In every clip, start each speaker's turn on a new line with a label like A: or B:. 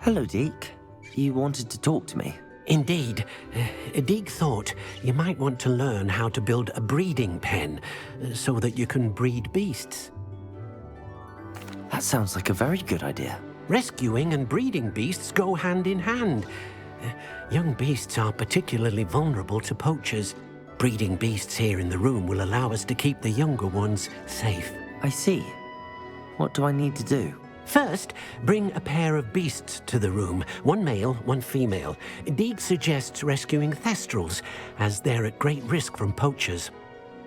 A: Hello, Deke. You wanted to talk to me?
B: Indeed. Deke thought you might want to learn how to build a breeding pen so that you can breed beasts.
A: That sounds like a very good idea.
B: Rescuing and breeding beasts go hand in hand. Young beasts are particularly vulnerable to poachers. Breeding beasts here in the room will allow us to keep the younger ones safe.
A: I see. What do I need to do?
B: First, bring a pair of beasts to the room. One male, one female. Deke suggests rescuing thestrals, as they're at great risk from poachers.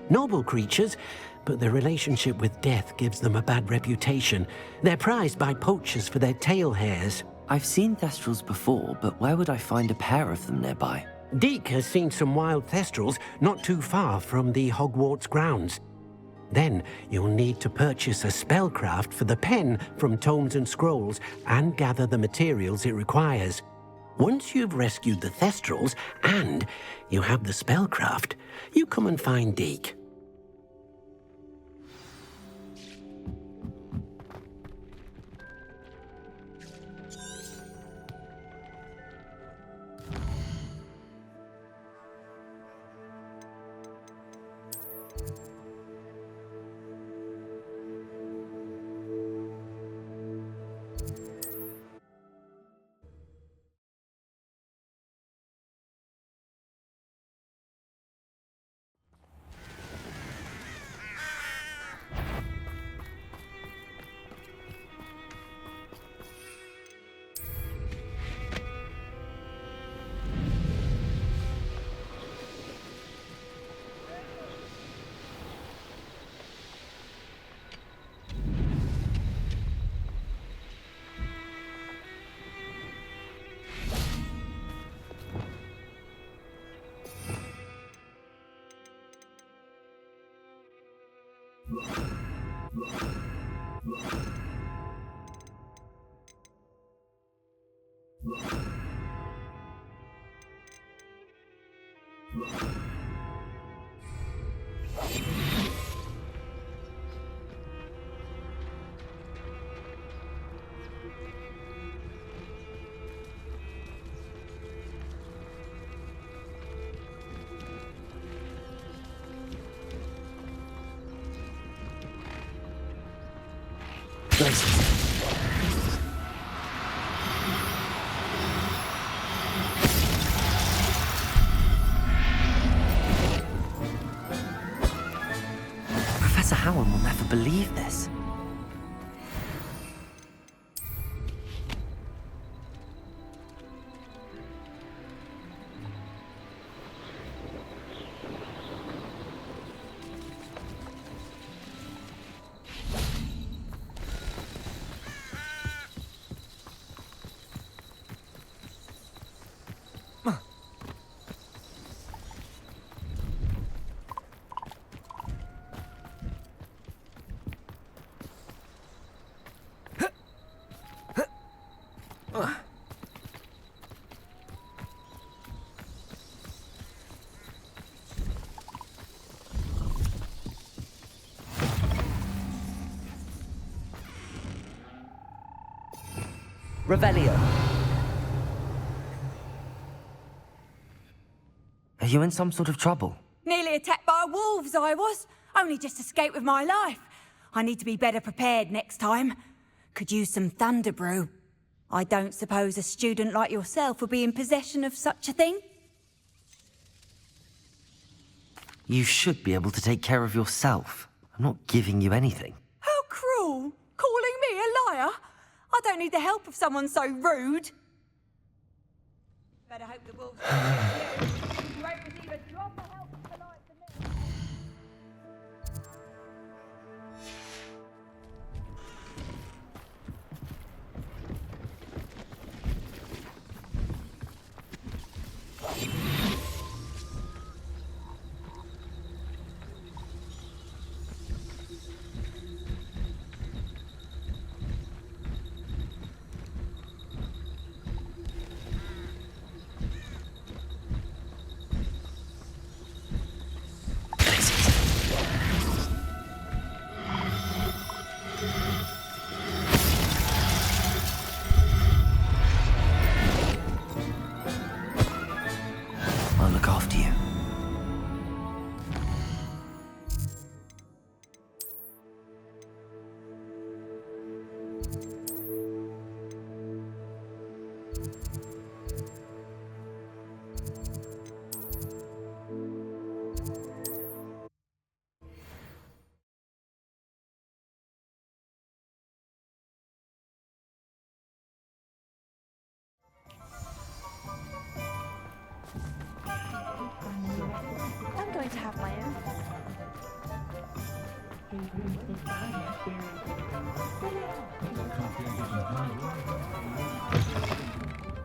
B: Noble creatures, but their relationship with death gives them a bad reputation. They're prized by poachers for their tail hairs.
A: I've seen thestrals before, but where would I find a pair of them nearby?
B: Deke has seen some wild thestrals not too far from the Hogwarts grounds. Then you'll need to purchase a spellcraft for the pen from Tomes and Scrolls and gather the materials it requires. Once you've rescued the thestrals and you have the spellcraft, you come and find Deke.
A: Professor Howard will never believe this. Revelio. Are you in some sort of trouble?
C: Nearly attacked by wolves, I was. Only just escaped with my life. I need to be better prepared next time. Could use some thunder brew. I don't suppose a student like yourself would be in possession of such a thing?
A: You should be able to take care of yourself. I'm not giving you anything.
C: How cruel! Calling me a liar? I don't need the help of someone so rude. Better hope the wolves you won't receive a drop of help from the likes of me.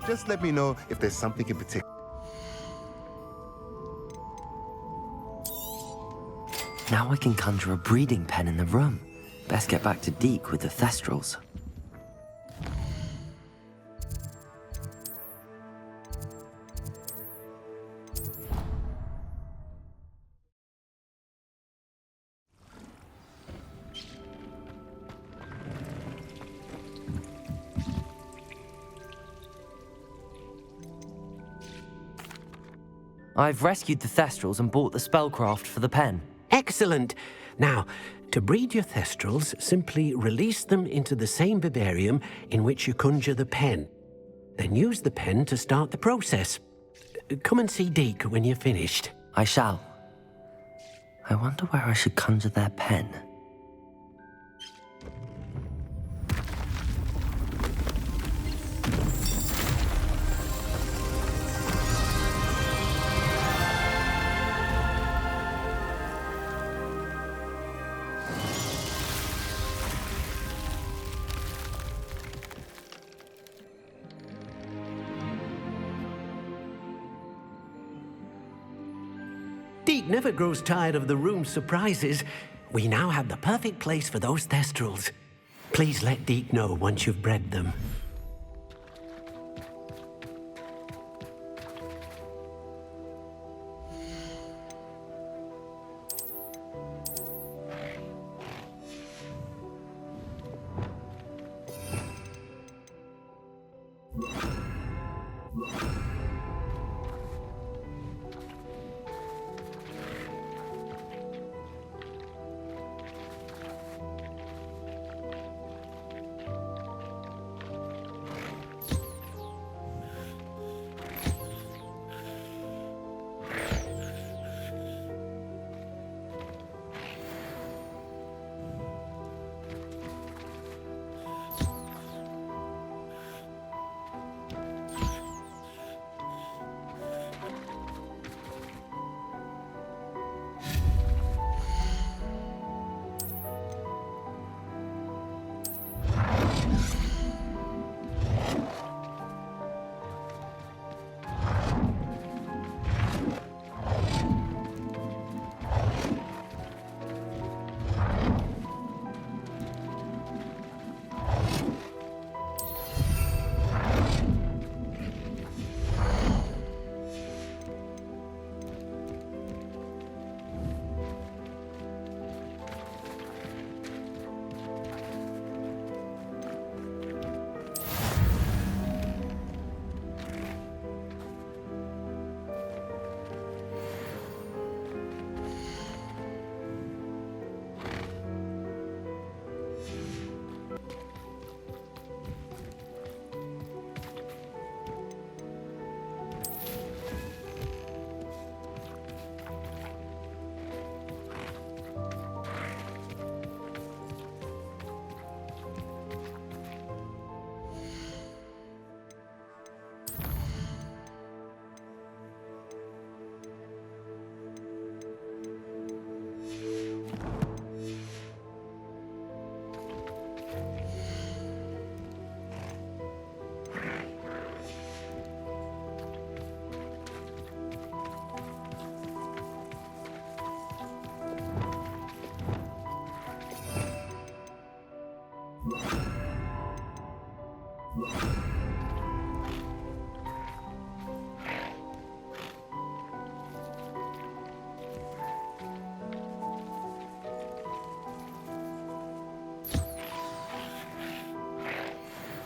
D: Just let me know if there's something in particular.
A: Now I can conjure a breeding pen in the room. Best get back to Deke with the Thestrals. I've rescued the Thestrals and bought the spellcraft for the pen.
B: Excellent. Now, to breed your Thestrals, simply release them into the same vivarium in which you conjure the pen. Then use the pen to start the process. Come and see Deke when you're finished.
A: I shall. I wonder where I should conjure their pen.
B: Deke never grows tired of the room's surprises. We now have the perfect place for those Thestrals. Please let Deke know once you've bred them.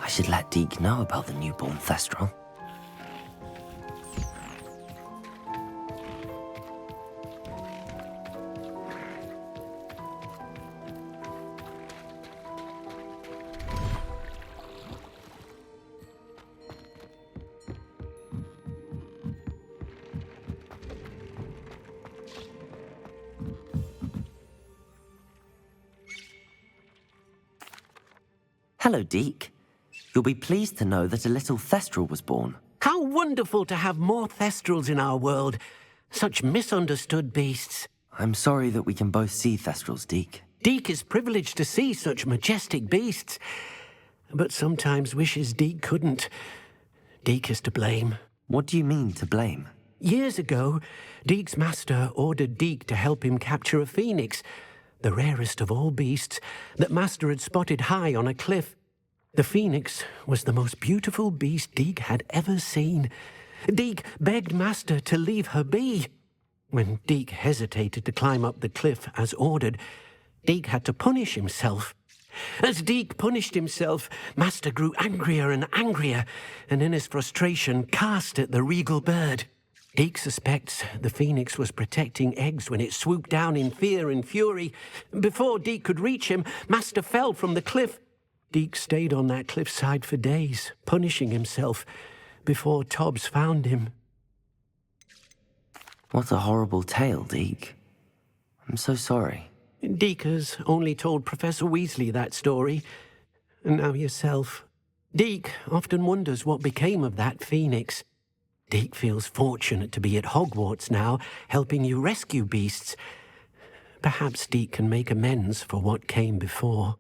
A: I should let Deke know about the newborn Thestral. Hello, Deke. You'll be pleased to know that a little Thestral was born.
B: How wonderful to have more Thestrals in our world. Such misunderstood beasts.
A: I'm sorry that we can both see Thestrals, Deke.
B: Deke is privileged to see such majestic beasts, but sometimes wishes Deke couldn't. Deke is to blame.
A: What do you mean, to blame?
B: Years ago, Deke's master ordered Deke to help him capture a phoenix, the rarest of all beasts, that master had spotted high on a cliff. The phoenix was the most beautiful beast Deke had ever seen. Deke begged master to leave her be. When Deke hesitated to climb up the cliff as ordered, Deke had to punish himself. As Deke punished himself, master grew angrier and angrier, and in his frustration cast at the regal bird. Deke suspects the phoenix was protecting eggs when it swooped down in fear and fury. Before Deke could reach him, master fell from the cliff. Deke stayed on that cliffside for days, punishing himself, before Tobbs found him.
A: What a horrible tale, Deke. I'm so sorry.
B: Deke has only told Professor Weasley that story, and now yourself. Deke often wonders what became of that phoenix. Deke feels fortunate to be at Hogwarts now, helping you rescue beasts. Perhaps Deke can make amends for what came before.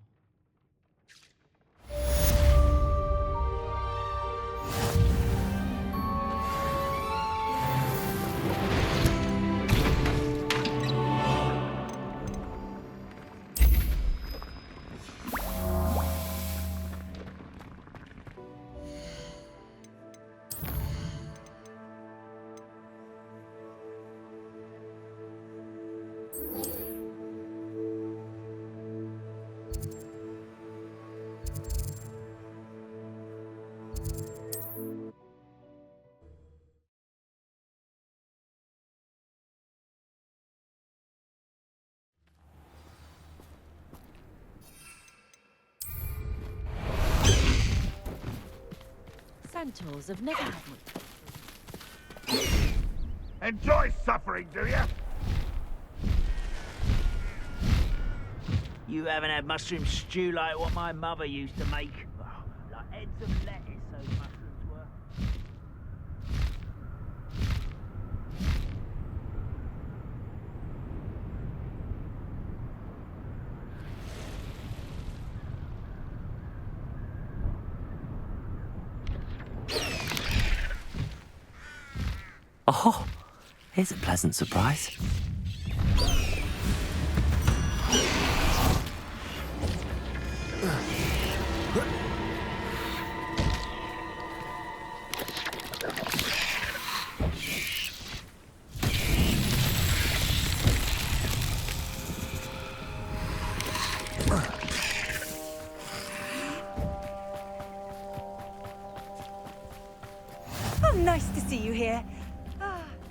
E: Centaurs have never had me.
F: Enjoy suffering, do you?
G: You haven't had mushroom stew like what my mother used to make. Oh, like heads of lettuce, those mushrooms were.
A: Oh, here's a pleasant surprise.
C: Oh, nice to see you here.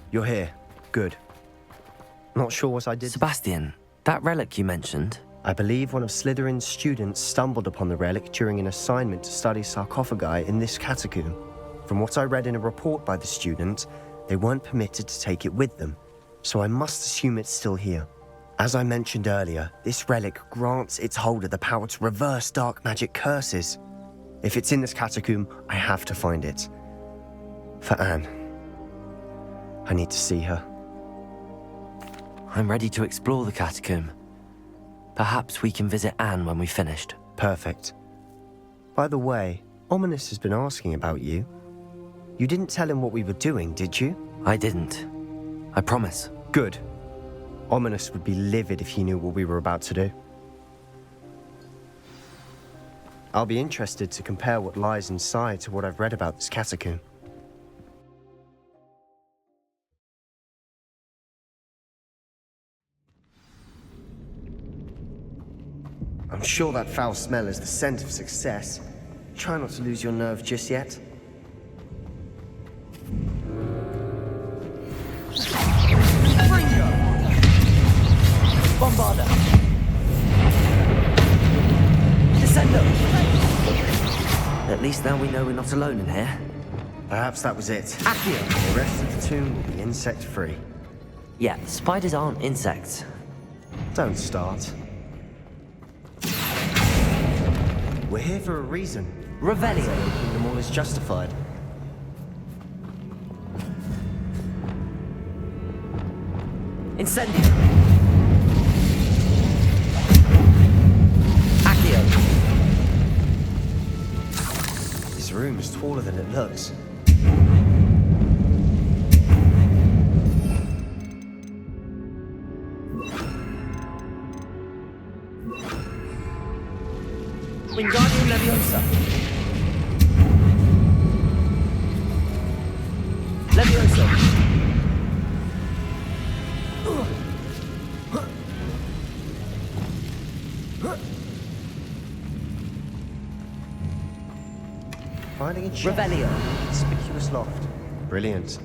H: You're here. Good. Not sure what I did.
A: Sebastian, that relic you mentioned,
H: I believe one of Slytherin's students stumbled upon the relic during an assignment to study sarcophagi in this catacomb. From what I read in a report by the student, they weren't permitted to take it with them, so I must assume it's still here. As I mentioned earlier, this relic grants its holder the power to reverse dark magic curses. If it's in this catacomb, I have to find it. For Anne. I need to see her.
A: I'm ready to explore the catacomb. Perhaps we can visit Anne when we've finished.
H: Perfect. By the way, Ominous has been asking about you. You didn't tell him what we were doing, did you?
A: I didn't. I promise.
H: Good. Ominous would be livid if he knew what we were about to do. I'll be interested to compare what lies inside to what I've read about this catacomb. I'm sure that foul smell is the scent of success. Try not to lose your nerve just yet.
A: Bombarda! Descendo! At least now we know we're not alone in here.
H: Perhaps that was it. Accio! The rest of the tomb will be insect-free.
A: Yeah, spiders aren't insects.
H: Don't start. We're here for a reason.
A: Revelio!
H: Opening them all is justified.
A: Incendio!
H: than it looks.
A: Wingardium Leviosa. Leviosa.
H: Finding a chest.
A: Revelio.
H: Conspicuous loft. Brilliant.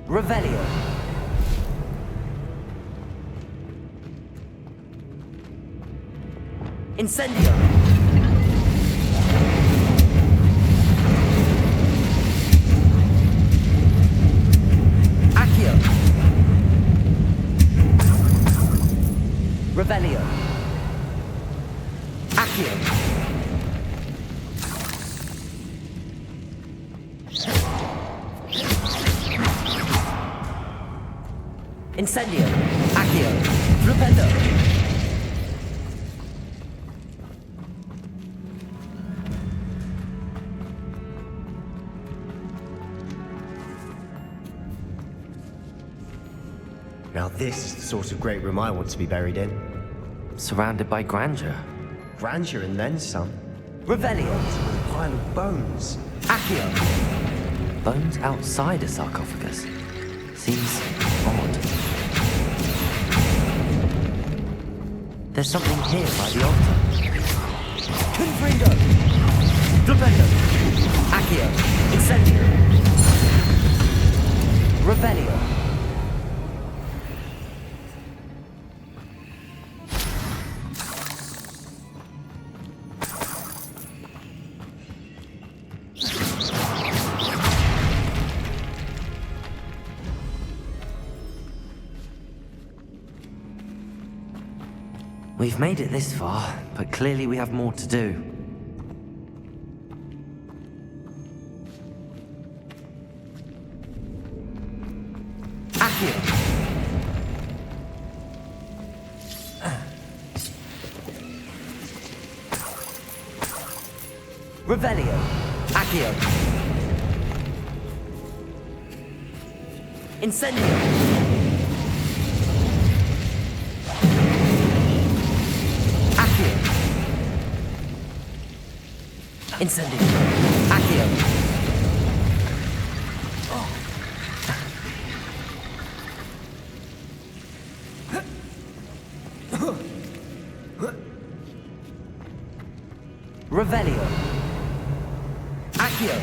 A: Revelio. Incendio. Accio. Revelio. Accio. Incendio. Accio. Flipendo.
H: Now this is the sort of great room I want to be buried in.
A: Surrounded by grandeur.
H: Grandeur and then some.
A: Revelio.
H: With a pile of bones.
A: Accio. Bones outside a sarcophagus. Seems odd. There's something here by the altar. Confringo! Flipendo! Accio! Incendio! Revelio! We've made it this far, but clearly we have more to do. Accio! Revelio! Accio! Incendio! Incendio. Accio. Revelio. Accio.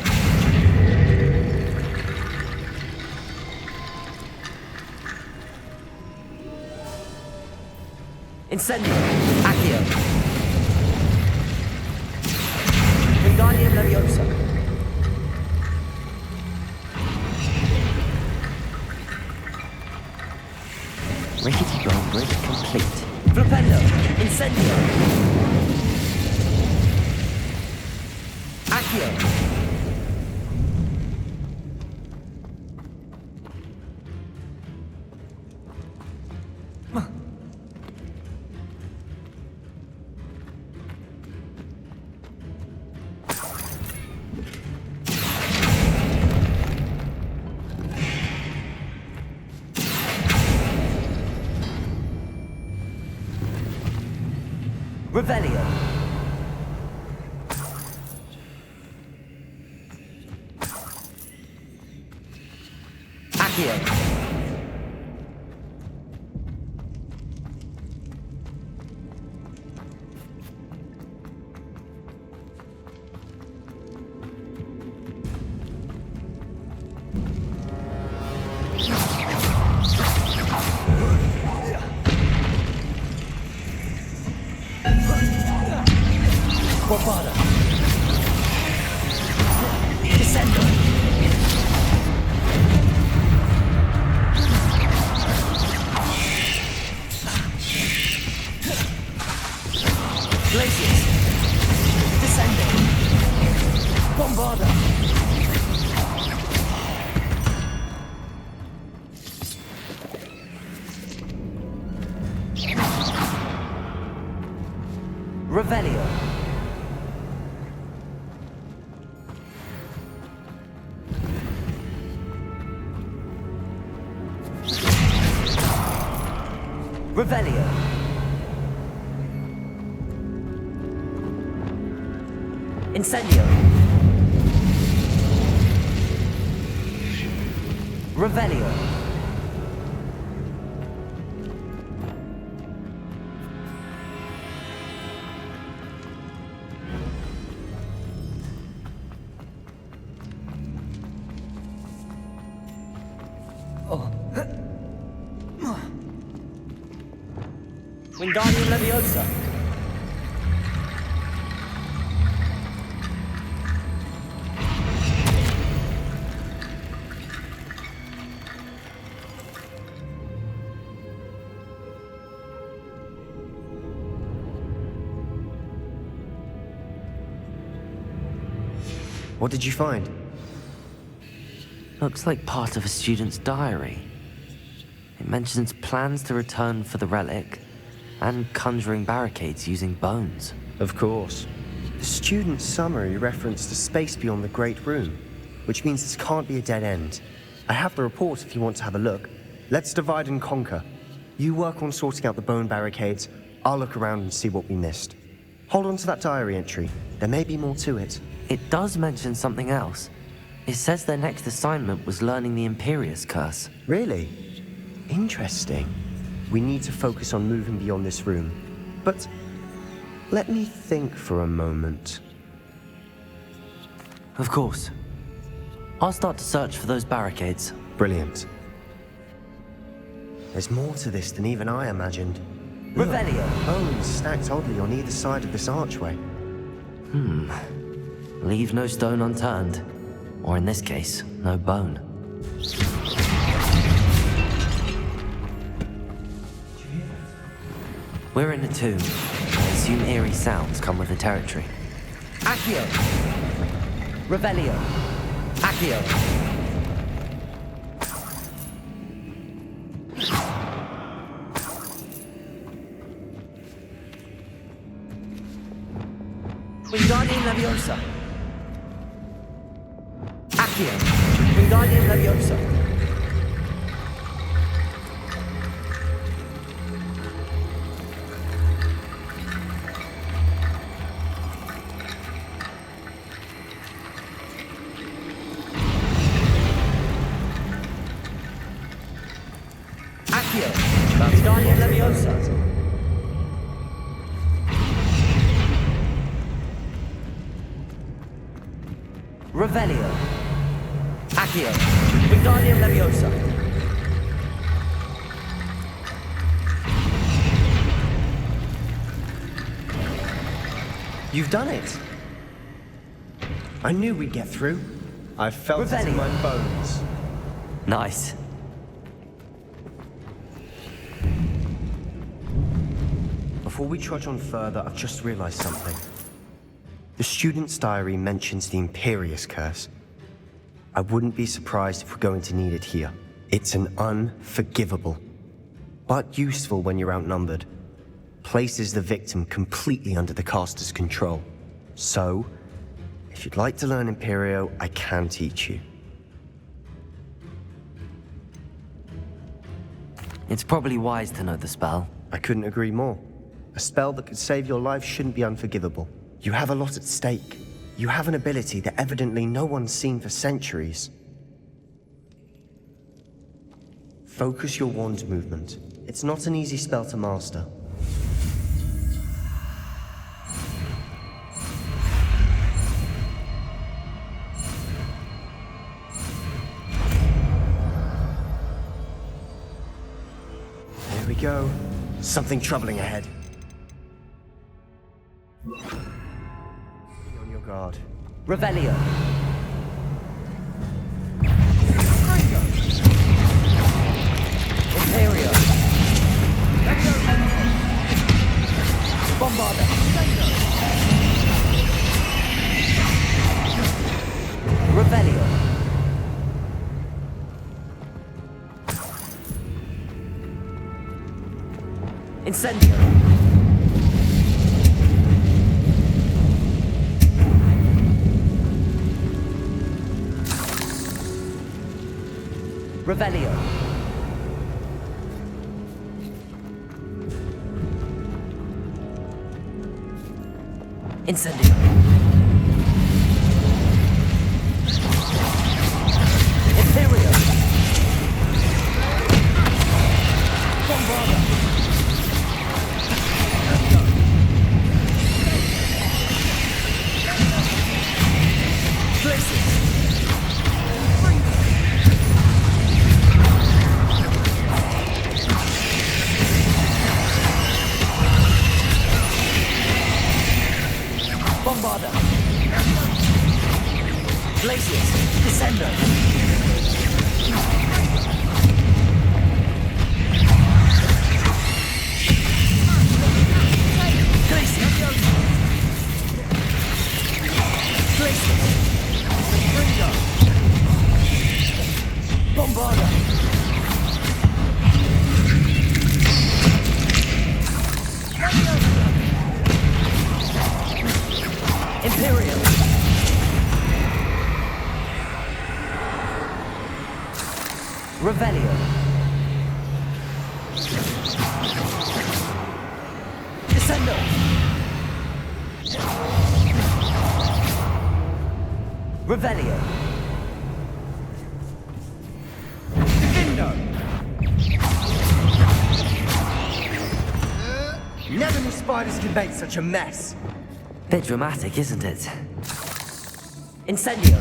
A: Incendio. Accio. Wingardium Leviosa. Rickety Bone Bridge complete. Flipendo. Incendio. Accio. Revelio. Accio. Bravada. Incendio! Glaciers! Descendo! Bombarda! Revelio! Revelio! Incendio! Revelio! Wingardium Leviosa!
H: What did you find?
A: Looks like part of a student's diary. It mentions plans to return for the relic and conjuring barricades using bones.
H: Of course. The student's summary referenced a space beyond the Great Room, which means this can't be a dead end. I have the report if you want to have a look. Let's divide and conquer. You work on sorting out the bone barricades. I'll look around and see what we missed. Hold on to that diary entry. There may be more to it.
A: It does mention something else. It says their next assignment was learning the Imperious Curse.
H: Really? Interesting. We need to focus on moving beyond this room. But let me think for a moment.
A: Of course. I'll start to search for those barricades.
H: Brilliant. There's more to this than even I imagined.
A: Revelio!
H: Bones stacked oddly on either side of this archway.
A: Leave no stone unturned. Or in this case, no bone. We're in a tomb. I assume eerie sounds come with the territory. Accio! Revelio! Accio! Wingardium Leviosa! Accio! Wingardium Leviosa! Accio! Wingardium Leviosa! Revelio! Accio! Wingardium Leviosa!
H: You've done it! I knew we'd get through. I felt it in my bones.
A: Nice.
H: Before we trudge on further, I've just realized something. The student's diary mentions the Imperious Curse. I wouldn't be surprised if we're going to need it here. It's an unforgivable, but useful when you're outnumbered. Places the victim completely under the caster's control. So, if you'd like to learn Imperio, I can teach you.
A: It's probably wise to know the spell.
H: I couldn't agree more. A spell that could save your life shouldn't be unforgivable. You have a lot at stake. You have an ability that evidently no one's seen for centuries. Focus your wand's movement. It's not an easy spell to master. There we go. Something troubling ahead. Be on your guard.
A: Revelio! Imperio. Bombarda. Revelio. Incendio. Revelio. Incendio. Imperio. Bombarda. Places. Bombarda. Glaciers. Descender. Glaciers. Glaciers. Bombarda. Imperial. Revelio. Descendo. Revelio. Divindo.
I: Never knew spiders could make such a mess.
A: Bit dramatic, isn't it? Incendio.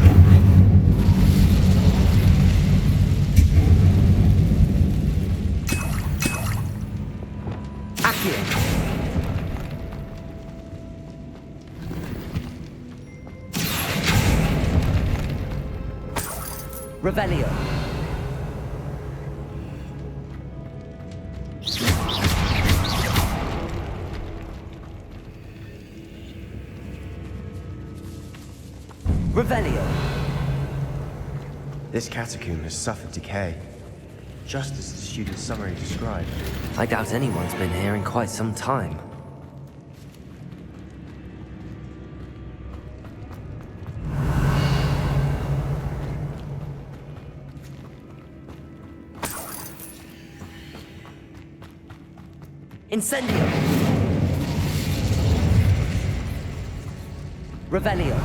A: Accio. Revelio. Revelio.
H: This catacomb has suffered decay, just as the student's summary described.
A: I doubt anyone's been here in quite some time. Incendio. Revelio.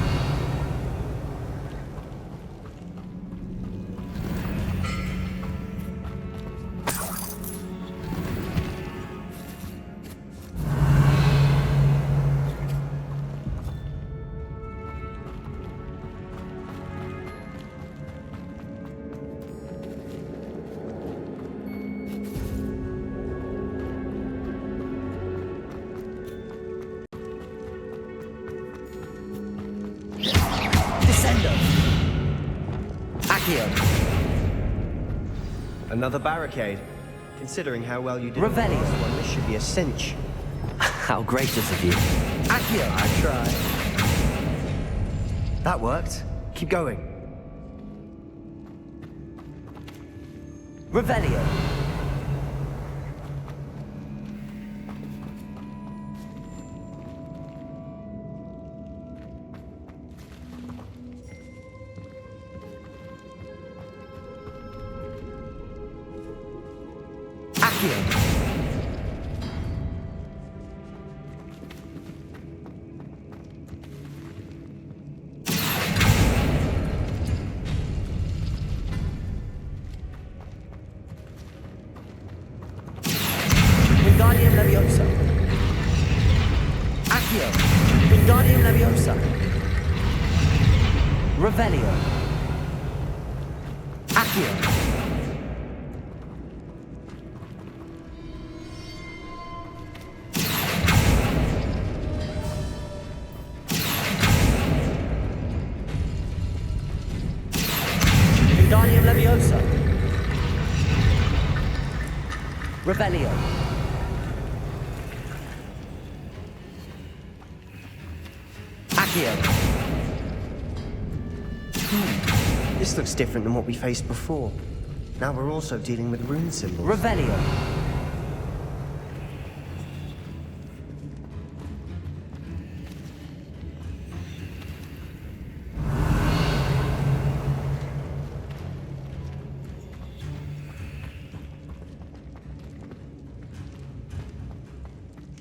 H: Another barricade. Considering how well you did
A: Revelio.
H: on the last one, this should be a cinch.
A: How gracious of you.
H: Accio! I tried. That worked. Keep going.
A: Revelio. Wingardium Leviosa. Accio. Wingardium Leviosa. Revelio. Accio. Wingardium Leviosa. Revelio. Accio.
H: This looks different than what we faced before. Now we're also dealing with rune symbols.
A: Revelio.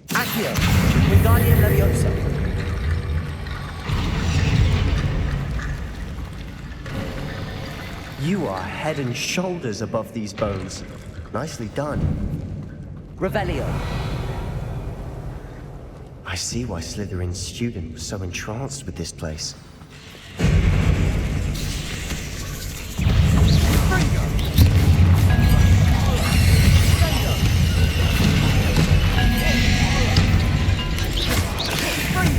A: Accio. Wingardium Leviosa.
H: You are head and shoulders above these bones. Nicely done.
A: Revelio.
H: I see why Slytherin's student was so entranced with this place.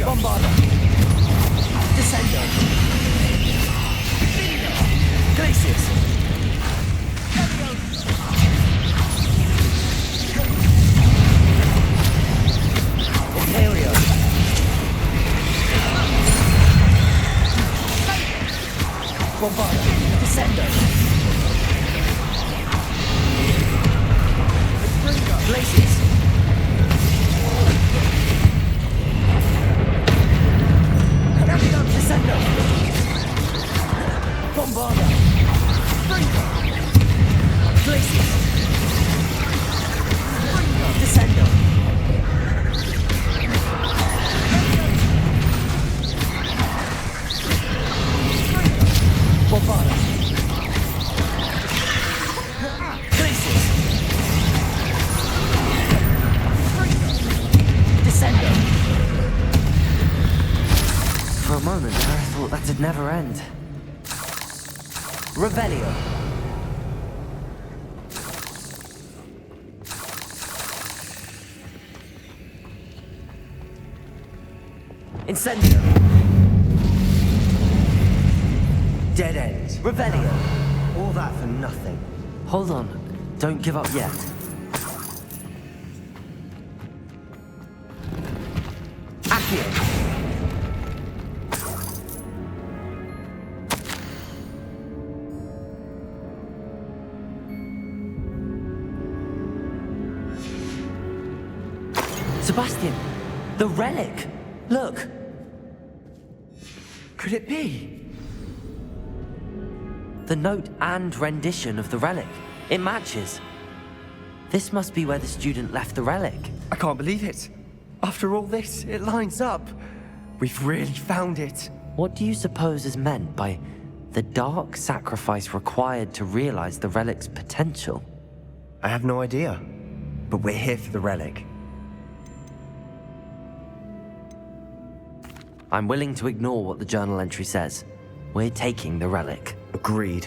A: Bombarda. Descendo. Glacius. Imperio. Bombarda. Descendo. Glacius. Descendo. Bombarda. Glacius. Descendo. Bombarda. Glacius. Descendo. For a moment, I thought that'd never end. Revelio. Incendio.
H: Dead end.
A: Revelio.
H: All that for nothing.
A: Hold on. Don't give up yet. Accio. Sebastian, the relic. Look. Could it be? The note and rendition of the relic. It matches. This must be where the student left the relic.
I: I can't believe it. After all this, it lines up. We've really found it.
A: What do you suppose is meant by the dark sacrifice required to realize the relic's potential?
H: I have no idea. But we're here for the relic.
A: I'm willing to ignore what the journal entry says. We're taking the relic.
H: Agreed.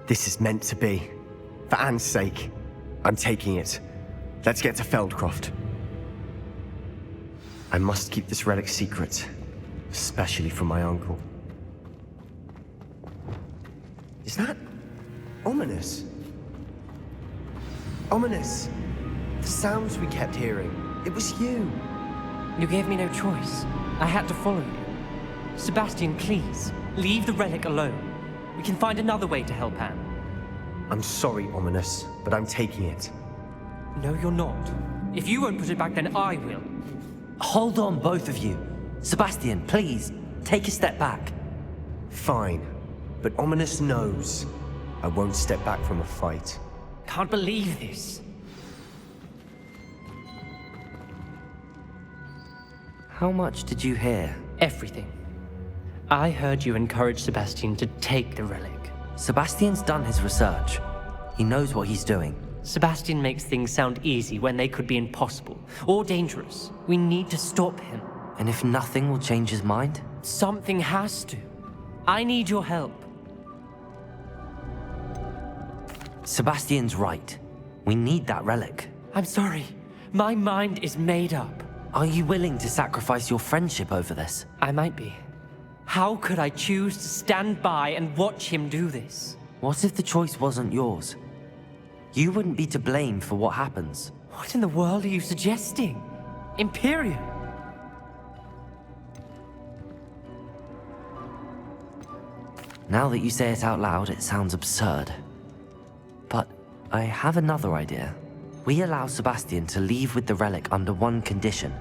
H: This is meant to be. For Anne's sake, I'm taking it. Let's get to Feldcroft. I must keep this relic secret, especially from my uncle. Is that ominous? Ominous! The sounds we kept hearing. It was you.
J: You gave me no choice. I had to follow you. Sebastian, please, leave the relic alone. We can find another way to help Anne.
H: I'm sorry, Ominous, but I'm taking it.
J: No, you're not. If you won't put it back, then I will.
A: Hold on, both of you. Sebastian, please, take a step back.
H: Fine, but Ominous knows I won't step back from a fight.
J: Can't believe this.
A: How much did you hear?
J: Everything. I heard you encourage Sebastian to take the relic.
A: Sebastian's done his research. He knows what he's doing.
J: Sebastian makes things sound easy when they could be impossible or dangerous. We need to stop him.
A: And if nothing will change his mind?
J: Something has to. I need your help.
A: Sebastian's right. We need that relic.
J: I'm sorry. My mind is made up.
A: Are you willing to sacrifice your friendship over this?
J: I might be. How could I choose to stand by and watch him do this?
A: What if the choice wasn't yours? You wouldn't be to blame for what happens.
J: What in the world are you suggesting? Imperium?
A: Now that you say it out loud, it sounds absurd. But I have another idea. We allow Sebastian to leave with the relic under one condition.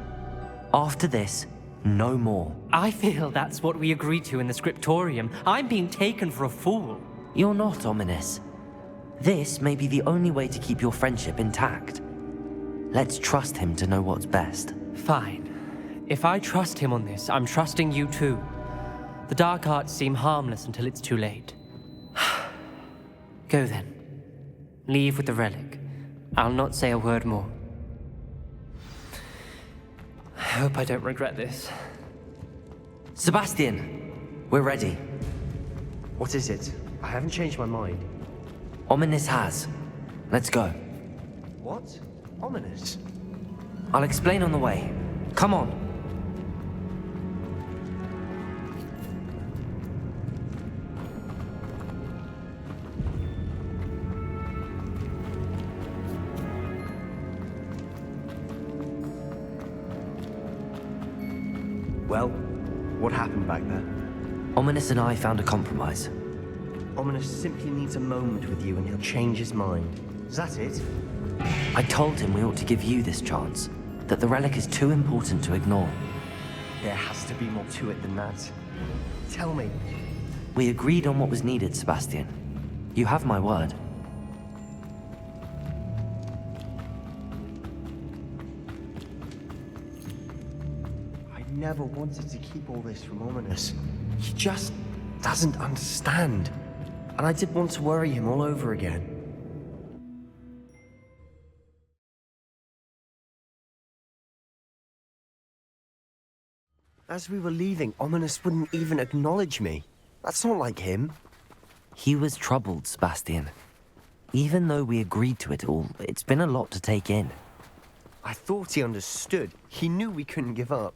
A: After this, no more.
J: I feel that's what we agreed to in the scriptorium. I'm being taken for a fool.
A: You're not, Ominous. This may be the only way to keep your friendship intact. Let's trust him to know what's best.
J: Fine. If I trust him on this, I'm trusting you too. The dark arts seem harmless until it's too late. Go then. Leave with the relic. I'll not say a word more. I hope I don't regret this.
A: Sebastian, we're ready.
H: What is it? I haven't changed my mind.
A: Ominous has. Let's go.
H: What? Ominous?
A: I'll explain on the way. Come on.
H: Well, what happened back there?
A: Ominous and I found a compromise.
H: Ominous simply needs a moment with you and he'll change his mind. Is that it?
A: I told him we ought to give you this chance, that the relic is too important to ignore.
H: There has to be more to it than that. Tell me.
A: We agreed on what was needed, Sebastian. You have my word.
H: I never wanted to keep all this from Ominous. He just doesn't understand. And I did want to worry him all over again. As we were leaving, Ominous wouldn't even acknowledge me. That's not like him.
A: He was troubled, Sebastian. Even though we agreed to it all, it's been a lot to take in.
H: I thought he understood. He knew we couldn't give up.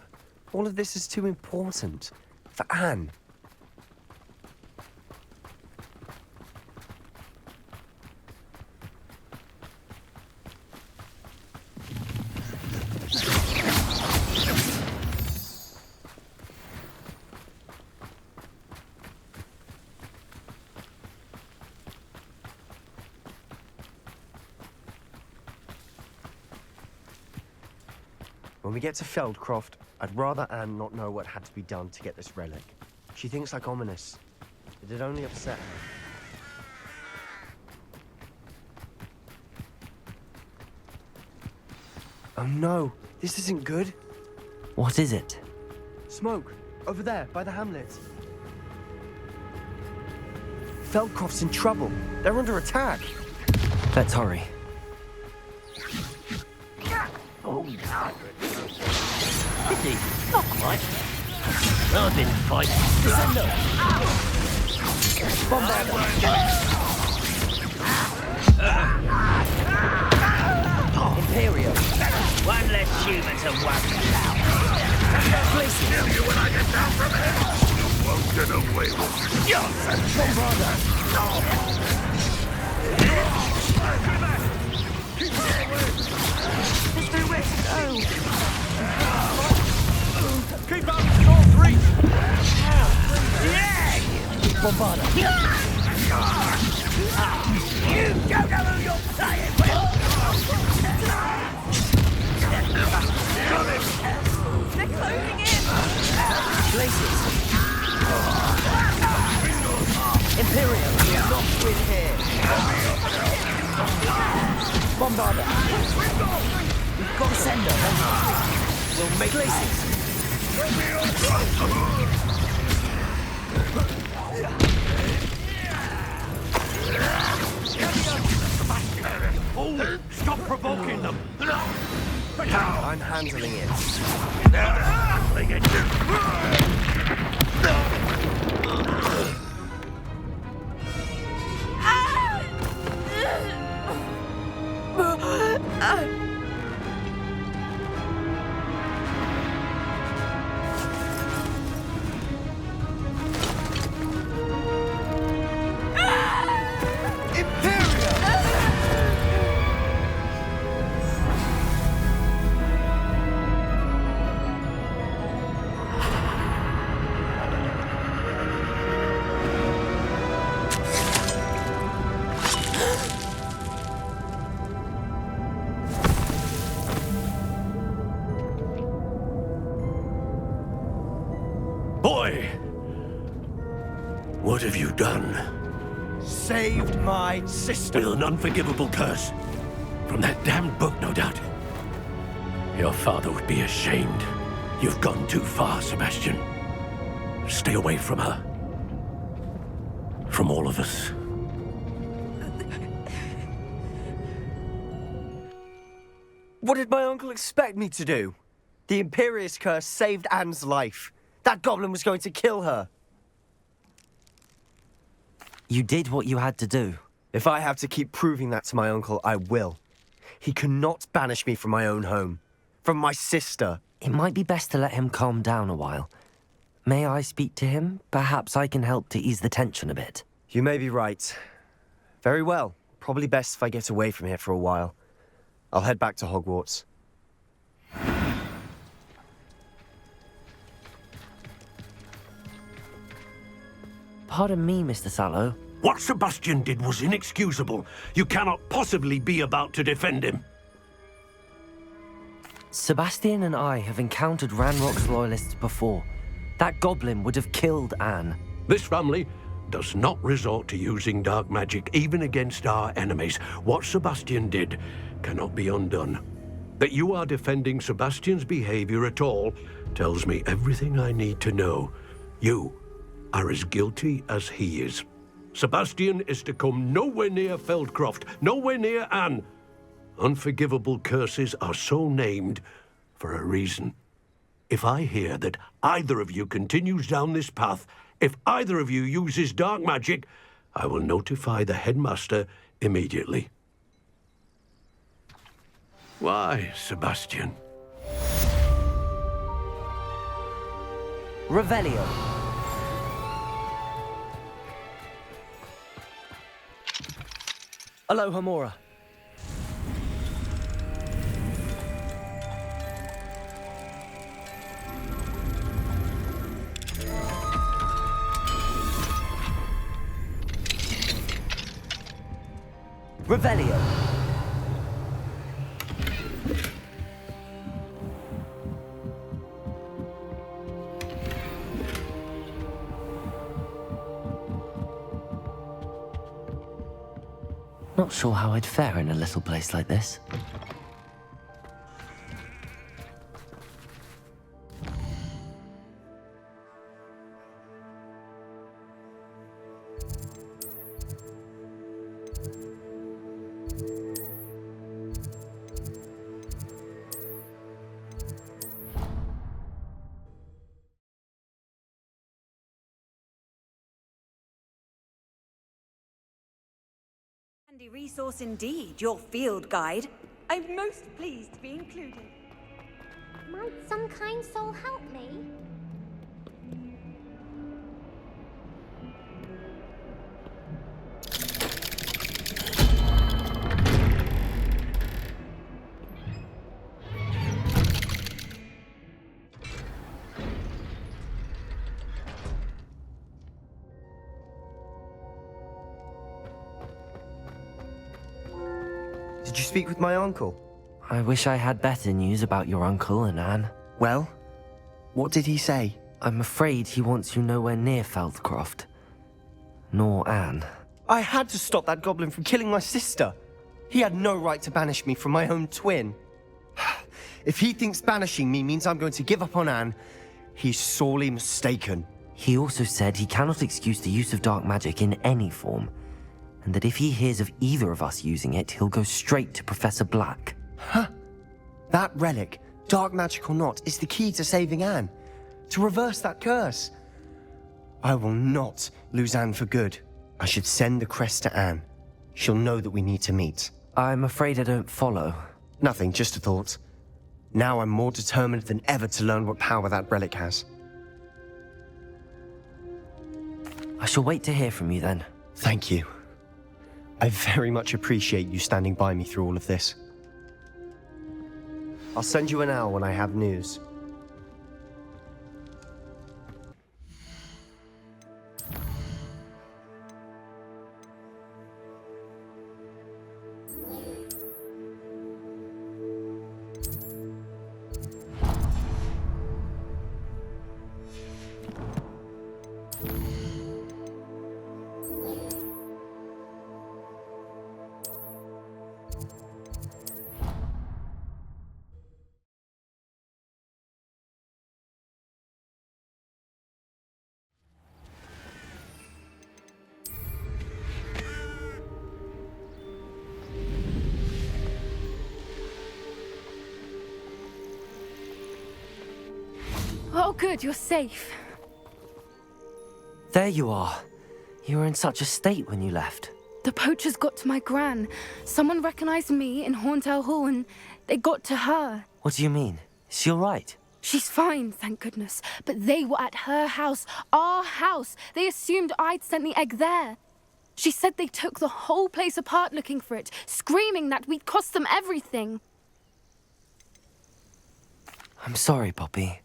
H: All of this is too important. For Anne. When we get to Feldcroft, I'd rather Anne not know what had to be done to get this relic. She thinks like Ominous. It'd only upset her. Oh no, this isn't good.
A: What is it?
H: Smoke, over there, by the hamlet. Feldcroft's in trouble. They're under attack.
A: Let's hurry.
G: Oh, pity. Not quite. I've been fighting. Descendo. Imperial. One less human to worry about.
F: Kill you when I get down from here. You won't get away with it.
G: Bombarder.
F: There's nowhere to go. Keep up, all three.
G: Yeah! Bombarder. You don't know who you're playing with.
C: They're closing in!
G: Places. Imperial, you're not with here. Bombarder. We've got to send her. We'll make places.
F: Oh, stop provoking them.
H: I'm handling it.
F: They get you. Say, what have you done?
I: Saved my sister.
F: With an unforgivable curse. From that damned book, no doubt. Your father would be ashamed. You've gone too far, Sebastian. Stay away from her. From all of us.
I: What did my uncle expect me to do? The Imperious curse saved Anne's life. That goblin was going to kill her.
A: You did what you had to do.
I: If I have to keep proving that to my uncle, I will. He cannot banish me from my own home. From my sister.
A: It might be best to let him calm down a while. May I speak to him? Perhaps I can help to ease the tension a bit.
I: You may be right. Very well. Probably best if I get away from here for a while. I'll head back to Hogwarts.
A: Pardon me, Mr. Sallow.
F: What Sebastian did was inexcusable. You cannot possibly be about to defend him.
A: Sebastian and I have encountered Ranrock's loyalists before. That goblin would have killed Anne.
F: This family does not resort to using dark magic even against our enemies. What Sebastian did cannot be undone. That you are defending Sebastian's behavior at all tells me everything I need to know. You are as guilty as he is. Sebastian is to come nowhere near Feldcroft, nowhere near Anne. Unforgivable curses are so named for a reason. If I hear that either of you continues down this path, if either of you uses dark magic, I will notify the headmaster immediately. Why, Sebastian?
A: Revelio.
I: Aloha Mora.
A: Revelio. Not sure how I'd fare in a little place like this.
C: Handy resource indeed, your field guide. I'm most pleased to be included.
E: Might some kind soul help me?
H: Did you speak with my uncle?
A: I wish I had better news about your uncle and Anne.
H: Well, what did he say?
A: I'm afraid he wants you nowhere near Feldcroft. Nor Anne.
H: I had to stop that goblin from killing my sister. He had no right to banish me from my own twin. If he thinks banishing me means I'm going to give up on Anne, he's sorely mistaken.
A: He also said he cannot excuse the use of dark magic in any form, and that if he hears of either of us using it, he'll go straight to Professor Black.
H: Huh? That relic, dark magic or not, is the key to saving Anne. To reverse that curse. I will not lose Anne for good. I should send the crest to Anne. She'll know that we need to meet.
A: I'm afraid I don't follow.
H: Nothing, just a thought. Now I'm more determined than ever to learn what power that relic has.
A: I shall wait to hear from you then.
H: Thank you. I very much appreciate you standing by me through all of this. I'll send you an owl when I have news.
K: Oh, good, you're safe.
A: There you are. You were in such a state when you left.
K: The poachers got to my gran. Someone recognized me in Horntail Hall and they got to her.
A: What do you mean? Is she all right?
K: She's fine, thank goodness. But they were at her house, our house. They assumed I'd sent the egg there. She said they took the whole place apart looking for it, screaming that we'd cost them everything.
A: I'm sorry, Poppy.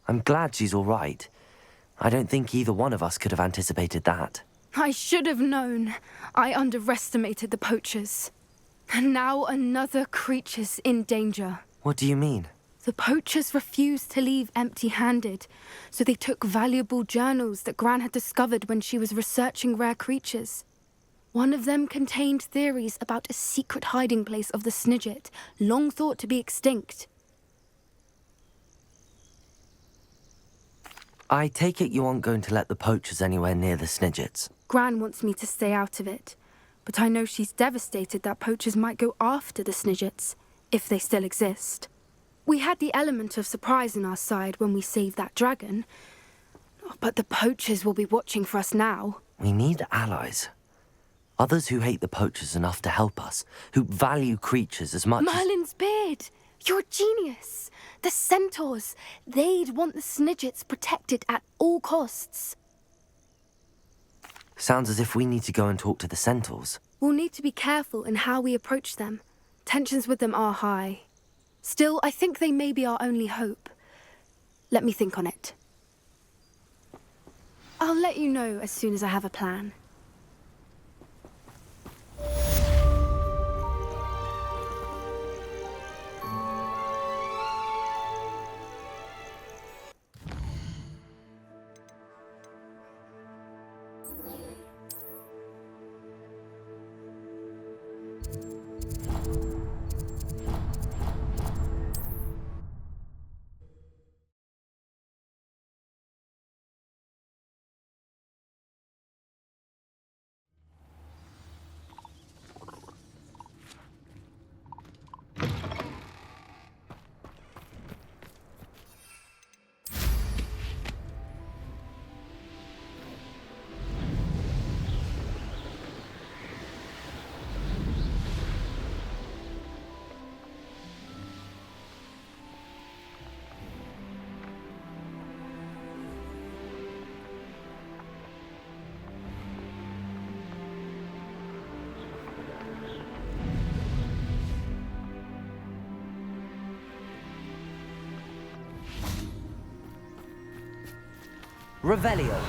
A: I'm glad she's all right. I don't think either one of us could have anticipated that.
K: I should have known. I underestimated the poachers. And now another creature's in danger.
A: What do you mean?
K: The poachers refused to leave empty-handed, so they took valuable journals that Gran had discovered when she was researching rare creatures. One of them contained theories about a secret hiding place of the Snidget, long thought to be extinct.
A: I take it you aren't going to let the poachers anywhere near the Snidgets.
K: Gran wants me to stay out of it, but I know she's devastated that poachers might go after the Snidgets, if they still exist. We had the element of surprise on our side when we saved that dragon, but the poachers will be watching for us now.
A: We need allies. Others who hate the poachers enough to help us, who value creatures as much
K: Merlin's beard! You're a genius! The centaurs! They'd want the Snidgets protected at all costs.
A: Sounds as if we need to go and talk to the centaurs.
K: We'll need to be careful in how we approach them. Tensions with them are high. Still, I think they may be our only hope. Let me think on it. I'll let you know as soon as I have a plan.
A: Revelio.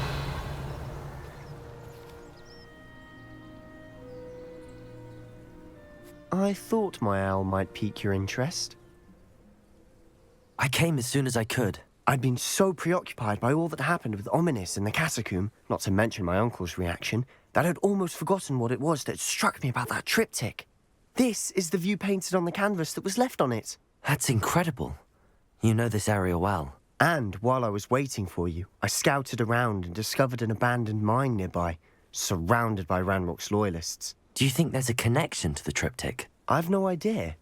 H: I thought my owl might pique your interest.
A: I came as soon as I could.
H: I'd been so preoccupied by all that happened with Ominis in the catacomb, not to mention my uncle's reaction, that I'd almost forgotten what it was that struck me about that triptych. This is the view painted on the canvas that was left on it.
A: That's incredible. You know this area well.
H: And while I was waiting for you, I scouted around and discovered an abandoned mine nearby, surrounded by Ranrock's loyalists.
A: Do you think there's a connection to the triptych?
H: I've no idea,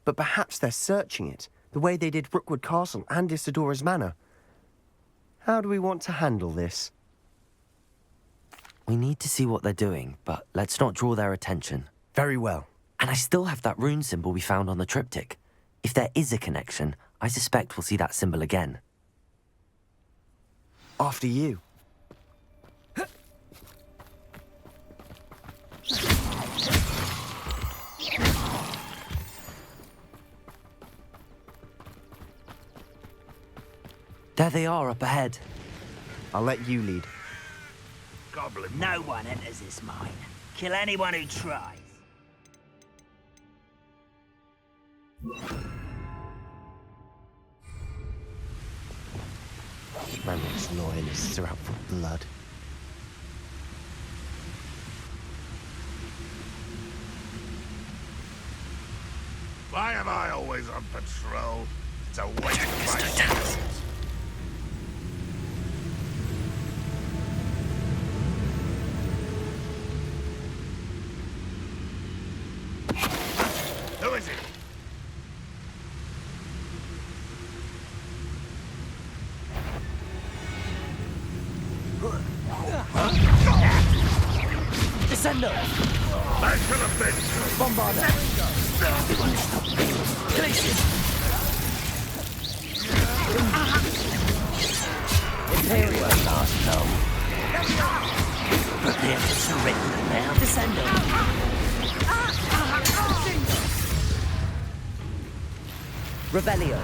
H: but perhaps they're searching it, the way they did Rookwood Castle and Isidora's Manor. How do we want to handle this?
A: We need to see what they're doing, but let's not draw their attention.
H: Very well.
A: And I still have that rune symbol we found on the triptych. If there is a connection, I suspect we'll see that symbol again.
H: After you.
A: There they are up ahead.
H: I'll let you lead.
G: Goblin, no one enters this mine. Kill anyone who tries.
H: Ranrock's loyalists are out for blood.
D: Why am I always on patrol? It's a waste of my time. Who is it?
I: Incendio!
D: Back to the bench!
I: Bombarda! Glacius! Imperial last blow. Prepare to surrender now. Descendo! Revelio!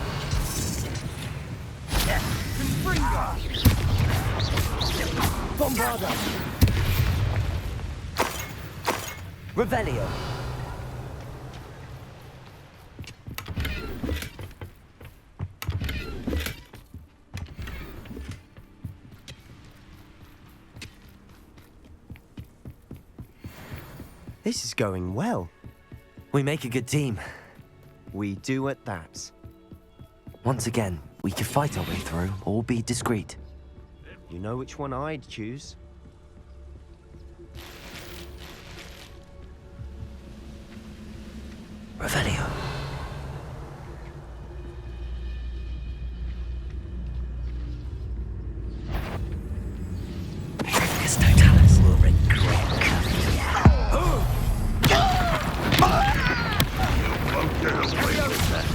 I: Bombarda! Revelio!
H: This is going well.
A: We make a good team.
H: We do at that.
A: Once again, we can fight our way through or be discreet.
H: You know which one I'd choose?
A: Revelio. Vicus Totalis will regret coming here.
D: Won't get away with that.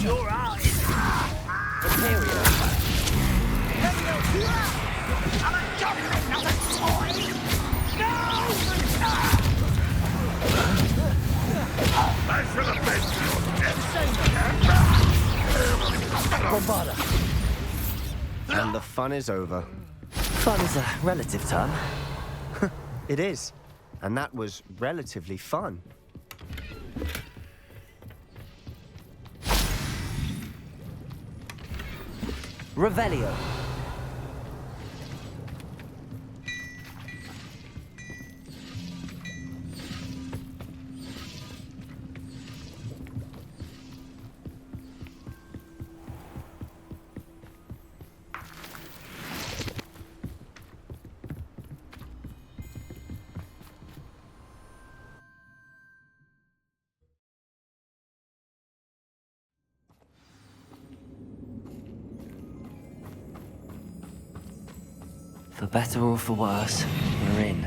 G: Your art is
I: Imperial!
G: I'm a goblin, not a toy! No!
D: Back to the bench!
I: Bombarda!
H: And the fun is over.
A: Fun is a relative term.
H: It is. And that was relatively fun.
I: Revelio!
A: For better or for worse, we're in.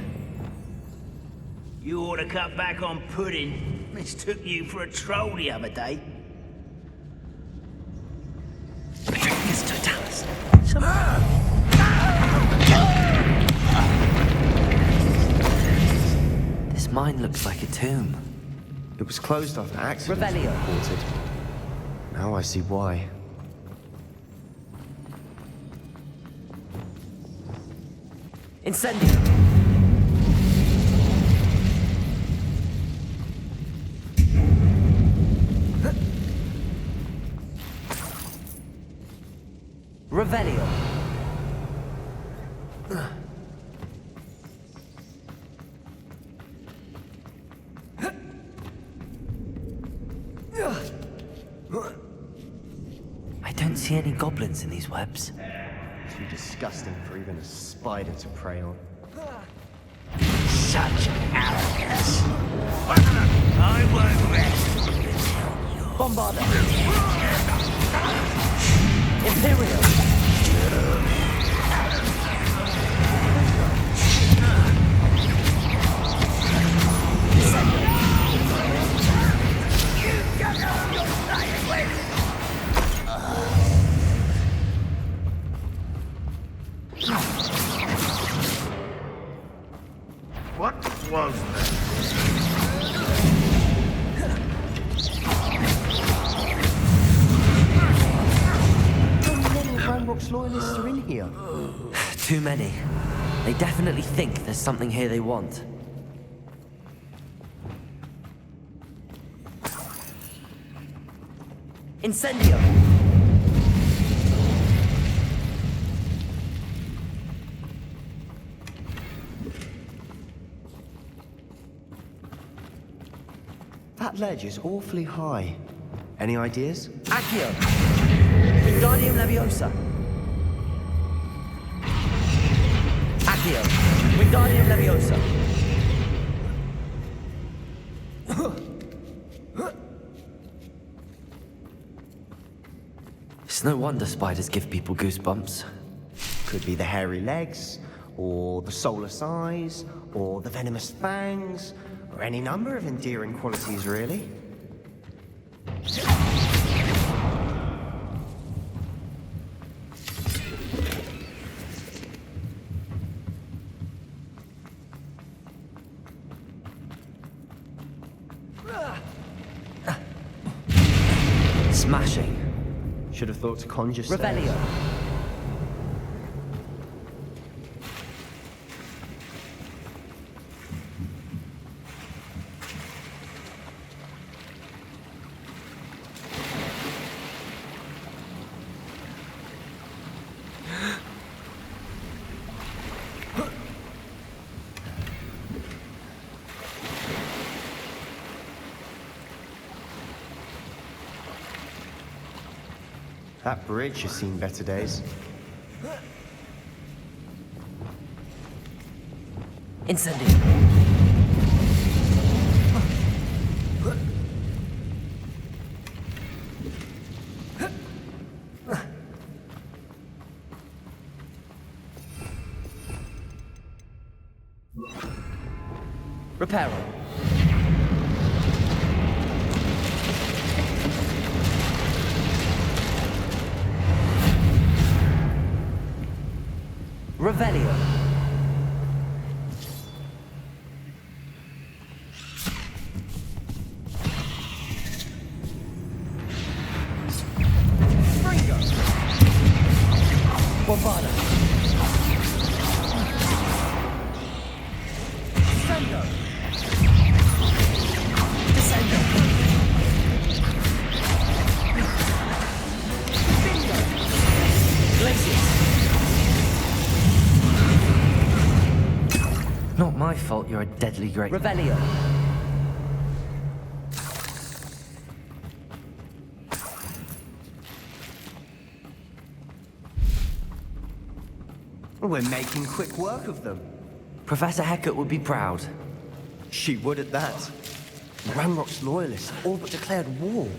G: You ought to cut back on pudding. Mistook you for a troll the other day.
A: Vicus Totalis. This mine looks like a tomb.
H: It was closed after accidents were
I: Revelio.
H: reported. Now I see why.
I: Incendio! Revelio!
A: I don't see any goblins in these webs.
H: Too disgusting for even a spider to prey on.
G: Such arrogance. I won't rest until you're...
I: Bombarda! Imperial!
D: What was that?
H: How many Ranrock's loyalists are in here?
A: Too many. They definitely think there's something here they want.
I: Incendio!
H: That ledge is awfully high. Any ideas?
I: Accio! Wingardium Leviosa! Accio! Wingardium Leviosa!
A: It's no wonder spiders give people goosebumps.
H: Could be the hairy legs, or the soulless eyes, or the venomous fangs, or any number of endearing qualities, really.
A: Smashing.
H: Should have thought to conjure stairs.
A: Revelio.
H: That bridge has seen better days.
A: Incendio. Reparo. Revelio. Springo. Bombarda. Descendo. Descendo. Bingo. Glaciers. Not my fault you're a deadly great... Revelio.
H: We're making quick work of them.
A: Professor Hecat would be proud.
H: She would at that. Ranrock's loyalists all but declared war.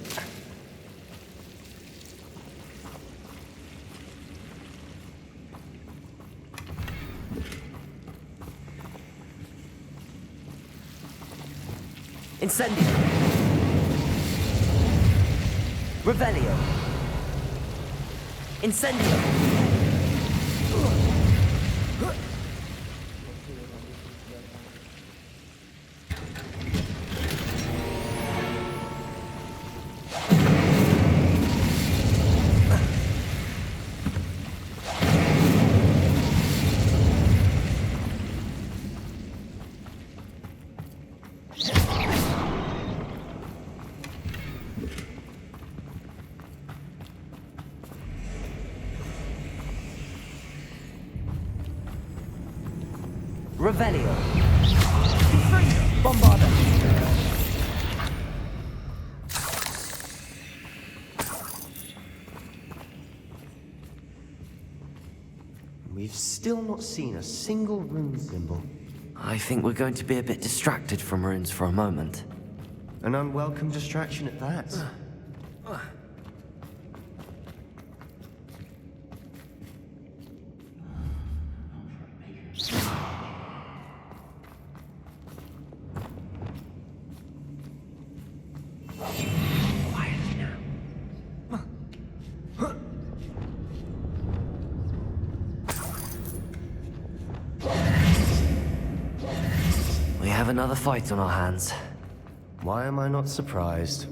A: Incendio. Revelio. Incendio. Revelio. Bombarda.
H: We've still not seen a single rune symbol.
A: I think we're going to be a bit distracted from runes for a moment.
H: An unwelcome distraction at that.
A: We have another fight on our hands.
H: Why am I not surprised?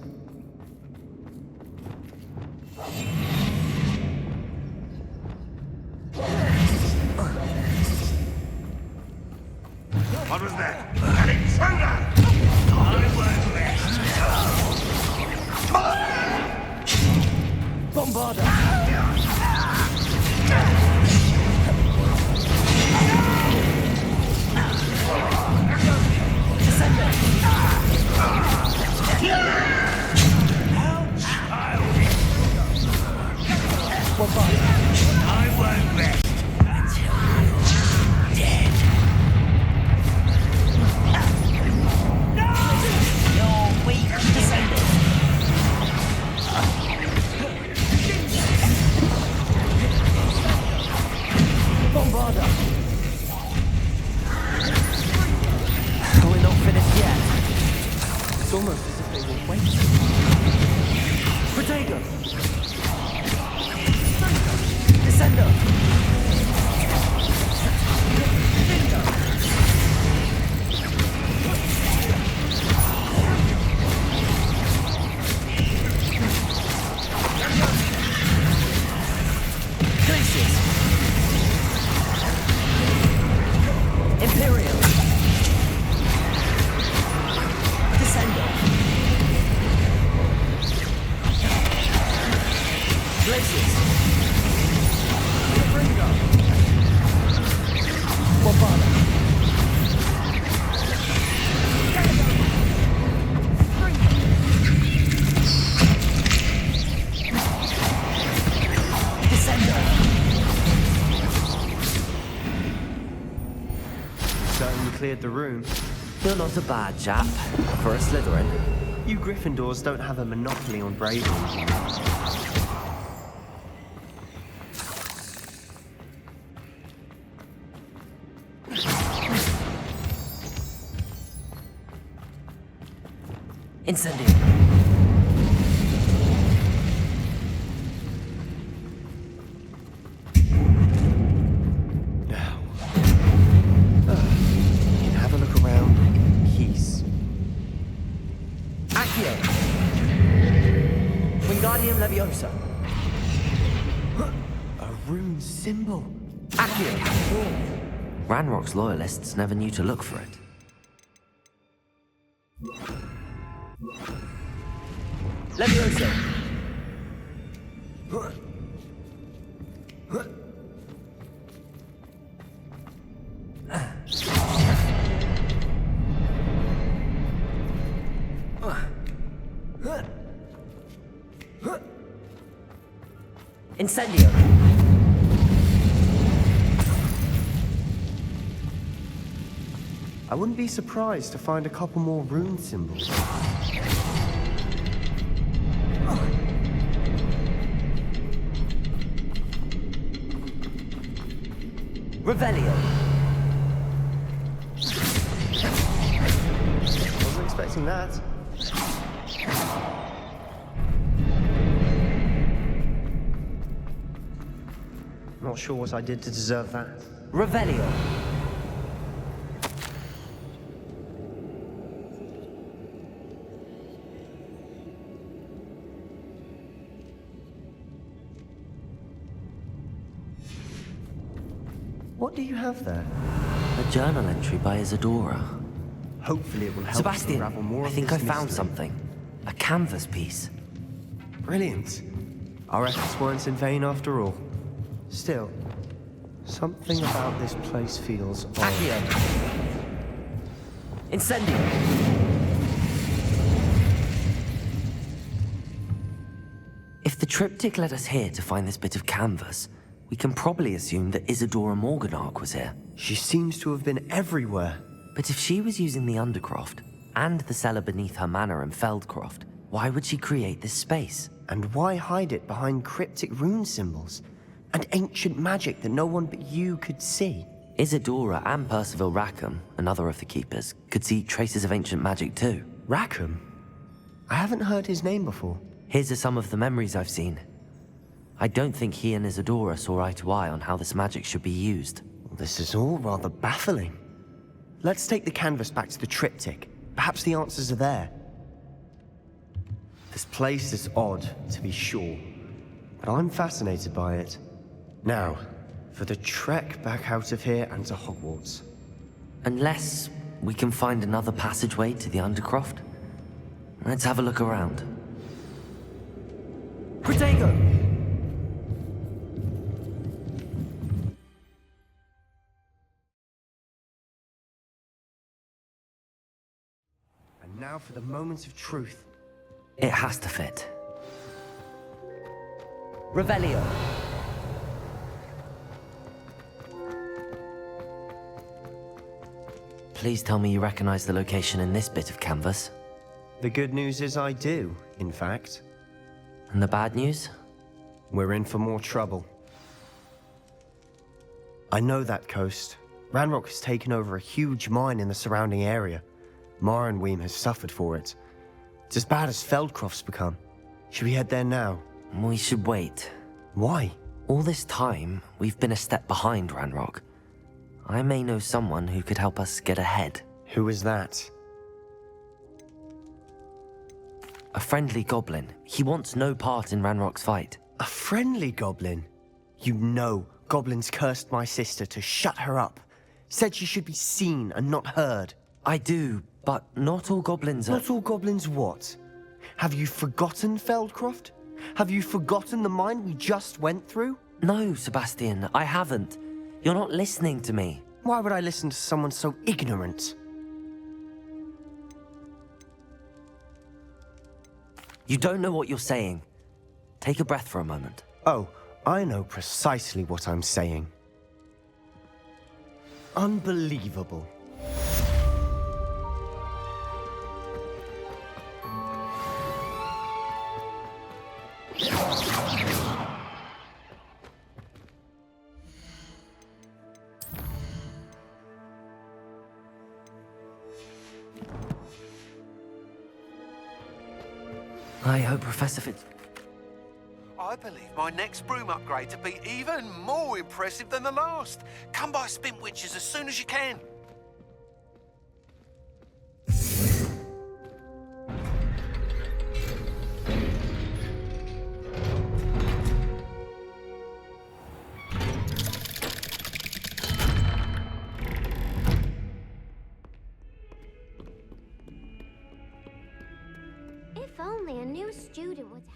D: What was that? An intruder! I won't rest.
A: Bombarda!
D: I won't rest until you're dead.
J: It's almost as if they were waiting. Protego! Descender! Imperial! Descender! Glaciers! Ringo! Bombada! Descender!
H: Certainly cleared the room.
A: You're not a bad chap for a Slytherin.
H: You Gryffindors don't have a monopoly on bravery.
A: Incendio.
H: Now, you can have a look around in peace.
A: Accio. Wingardium Leviosa.
H: A rune symbol.
A: Accio. Ranrock's loyalists never knew to look for it. Leviosa. Incendio.
H: I wouldn't be surprised to find a couple more rune symbols.
A: Revelio.
H: Wasn't expecting that. Not sure what I did to deserve that.
A: Revelio.
H: What do you have there?
A: A journal entry by Isadora.
H: Hopefully it will help us
A: Sebastian,
H: unravel more
A: I
H: of
A: think
H: this
A: I found
H: mystery.
A: something. A canvas piece.
H: Brilliant. Our efforts weren't in vain after all. Still, something about this place feels odd.
A: Accio. Incendio. If the triptych led us here to find this bit of canvas, we can probably assume that Isadora Morganach was here.
H: She seems to have been everywhere.
A: But if she was using the Undercroft, and the cellar beneath her manor in Feldcroft, why would she create this space?
H: And why hide it behind cryptic rune symbols? And ancient magic that no one but you could see?
A: Isadora and Percival Rackham, another of the Keepers, could see traces of ancient magic too.
H: Rackham? I haven't heard his name before.
A: His are some of the memories I've seen. I don't think he and Isadora saw eye to eye on how this magic should be used.
H: This is all rather baffling. Let's take the canvas back to the triptych. Perhaps the answers are there. This place is odd, to be sure, but I'm fascinated by it. Now, for the trek back out of here and to Hogwarts.
A: Unless we can find another passageway to the Undercroft. Let's have a look around. Protego!
H: And now for the moment of truth.
A: It has to fit. Revelio. Please tell me you recognize the location in this bit of canvas.
H: The good news is I do, in fact.
A: And the bad news?
H: We're in for more trouble. I know that coast. Ranrock has taken over a huge mine in the surrounding area. Marrenweem has suffered for it. It's as bad as Feldcroft's become. Should we head there now?
A: We should wait.
H: Why?
A: All this time, we've been a step behind Ranrock. I may know someone who could help us get ahead.
H: Who is that?
A: A friendly goblin. He wants no part in Ranrock's fight.
H: A friendly goblin? You know goblins cursed my sister to shut her up. Said she should be seen and not heard.
A: I do, but not all goblins are...
H: Not all goblins what? Have you forgotten Feldcroft? Have you forgotten the mine we just went through?
A: No, Sebastian, I haven't. You're not listening to me.
H: Why would I listen to someone so ignorant?
A: You don't know what you're saying. Take a breath for a moment.
H: Oh, I know precisely what I'm saying. Unbelievable.
A: I hope Professor Fitz...
L: I believe my next broom upgrade to be even more impressive than the last. Come by Spintwitches as soon as you can.
E: If only a new student would have...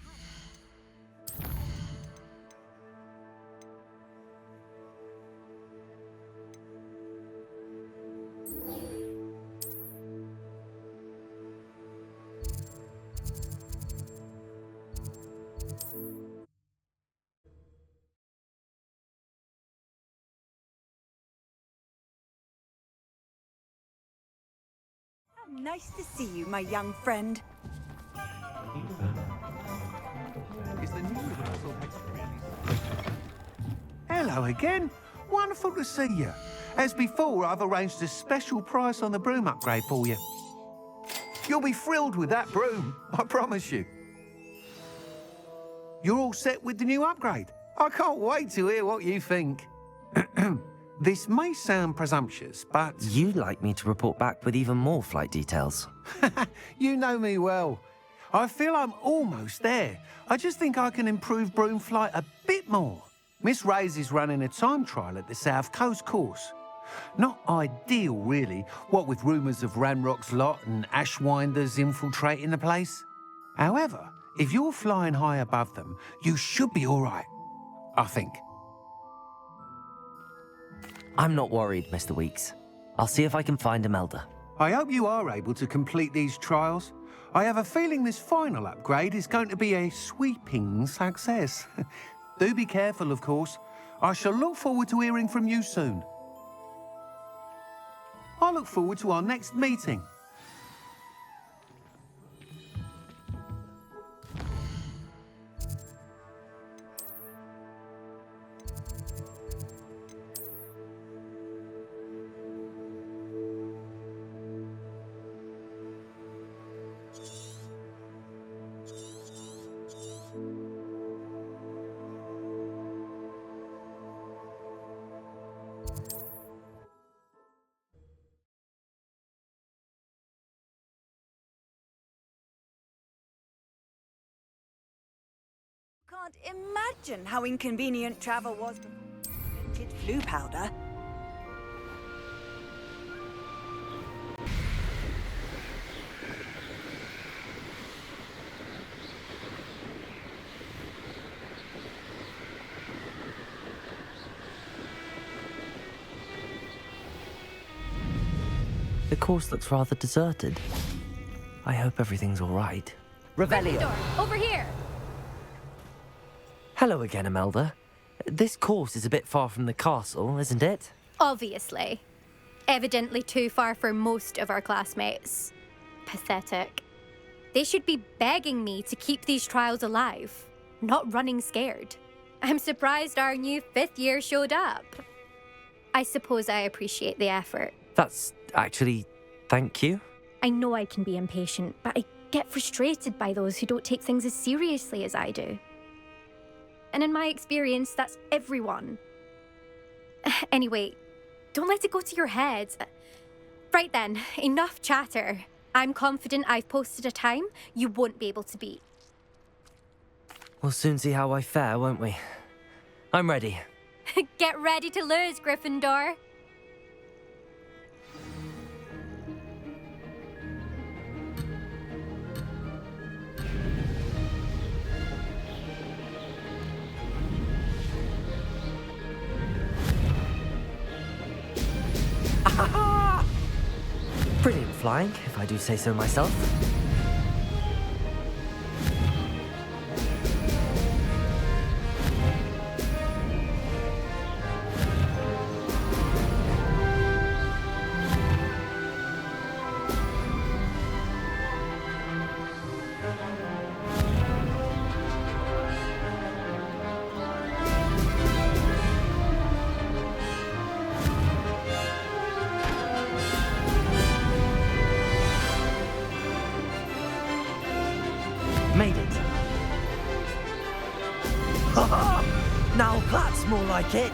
C: Nice to see you, my young friend.
L: Hello again. Wonderful to see you. As before, I've arranged a special price on the broom upgrade for you. You'll be thrilled with that broom, I promise you. You're all set with the new upgrade. I can't wait to hear what you think. This may sound presumptuous, but...
A: You'd like me to report back with even more flight details.
L: You know me well. I feel I'm almost there. I just think I can improve broom flight a bit more. Miss Ray's is running a time trial at the South Coast course. Not ideal, really, what with rumours of Ranrock's lot and Ashwinders infiltrating the place. However, if you're flying high above them, you should be all right, I think.
A: I'm not worried, Mr. Weeks. I'll see if I can find Imelda.
L: I hope you are able to complete these trials. I have a feeling this final upgrade is going to be a sweeping success. Do be careful, of course. I shall look forward to hearing from you soon. I look forward to our next meeting.
C: Can't imagine how inconvenient travel was before we invented flu powder.
A: The course looks rather deserted. I hope everything's all right.
E: Revelio! Over here!
A: Hello again, Imelda. This course is a bit far from the castle, isn't it?
E: Obviously. Evidently too far for most of our classmates. Pathetic. They should be begging me to keep these trials alive, not running scared. I'm surprised our new 5th year showed up. I suppose I appreciate the effort.
A: That's actually... thank you.
E: I know I can be impatient, but I get frustrated by those who don't take things as seriously as I do. And in my experience, that's everyone. Anyway, don't let it go to your head. Right then, enough chatter. I'm confident I've posted a time you won't be able to beat.
A: We'll soon see how I fare, won't we? I'm ready.
E: Get ready to lose, Gryffindor.
A: Brilliant flying, if I do say so myself. Made it. Now that's more like it.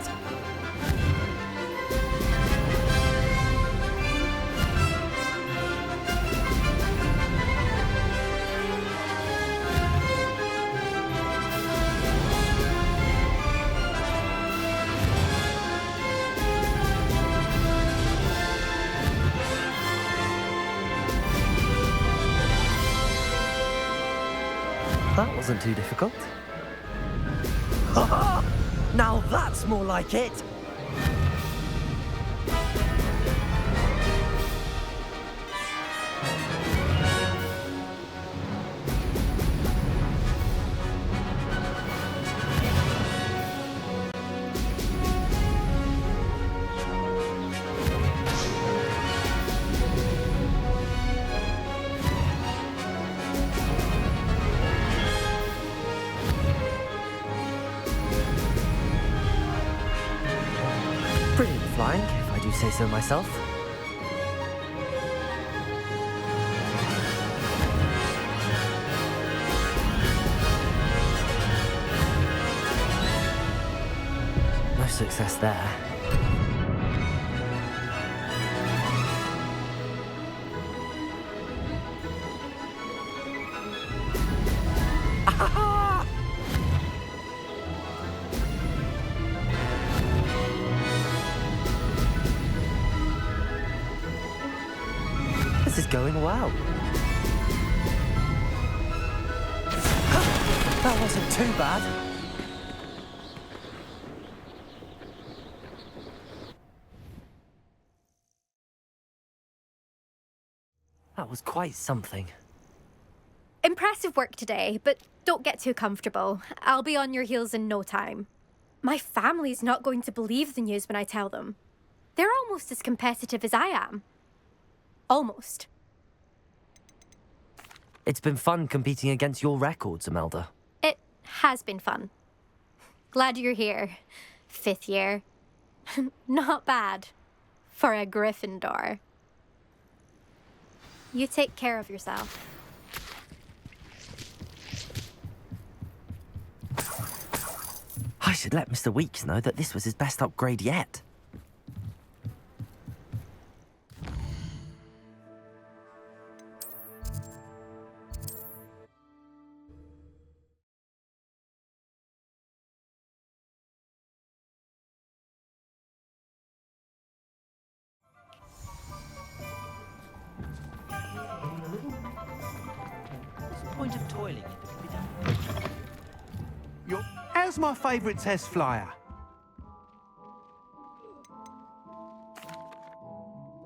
A: That wasn't too difficult. Now that's more like it. Brilliant flying, if I do say so myself. No success there. This is going well. That wasn't too bad. That was quite something.
E: Impressive work today, but don't get too comfortable. I'll be on your heels in no time. My family's not going to believe the news when I tell them. They're almost as competitive as I am. Almost.
A: It's been fun competing against your records, Imelda.
E: It has been fun. Glad you're here. 5th year. Not bad. For a Gryffindor. You take care of yourself.
A: I should let Mr. Weeks know that this was his best upgrade yet.
G: What's the point of toiling if it can be done?
L: How's my favourite test flyer?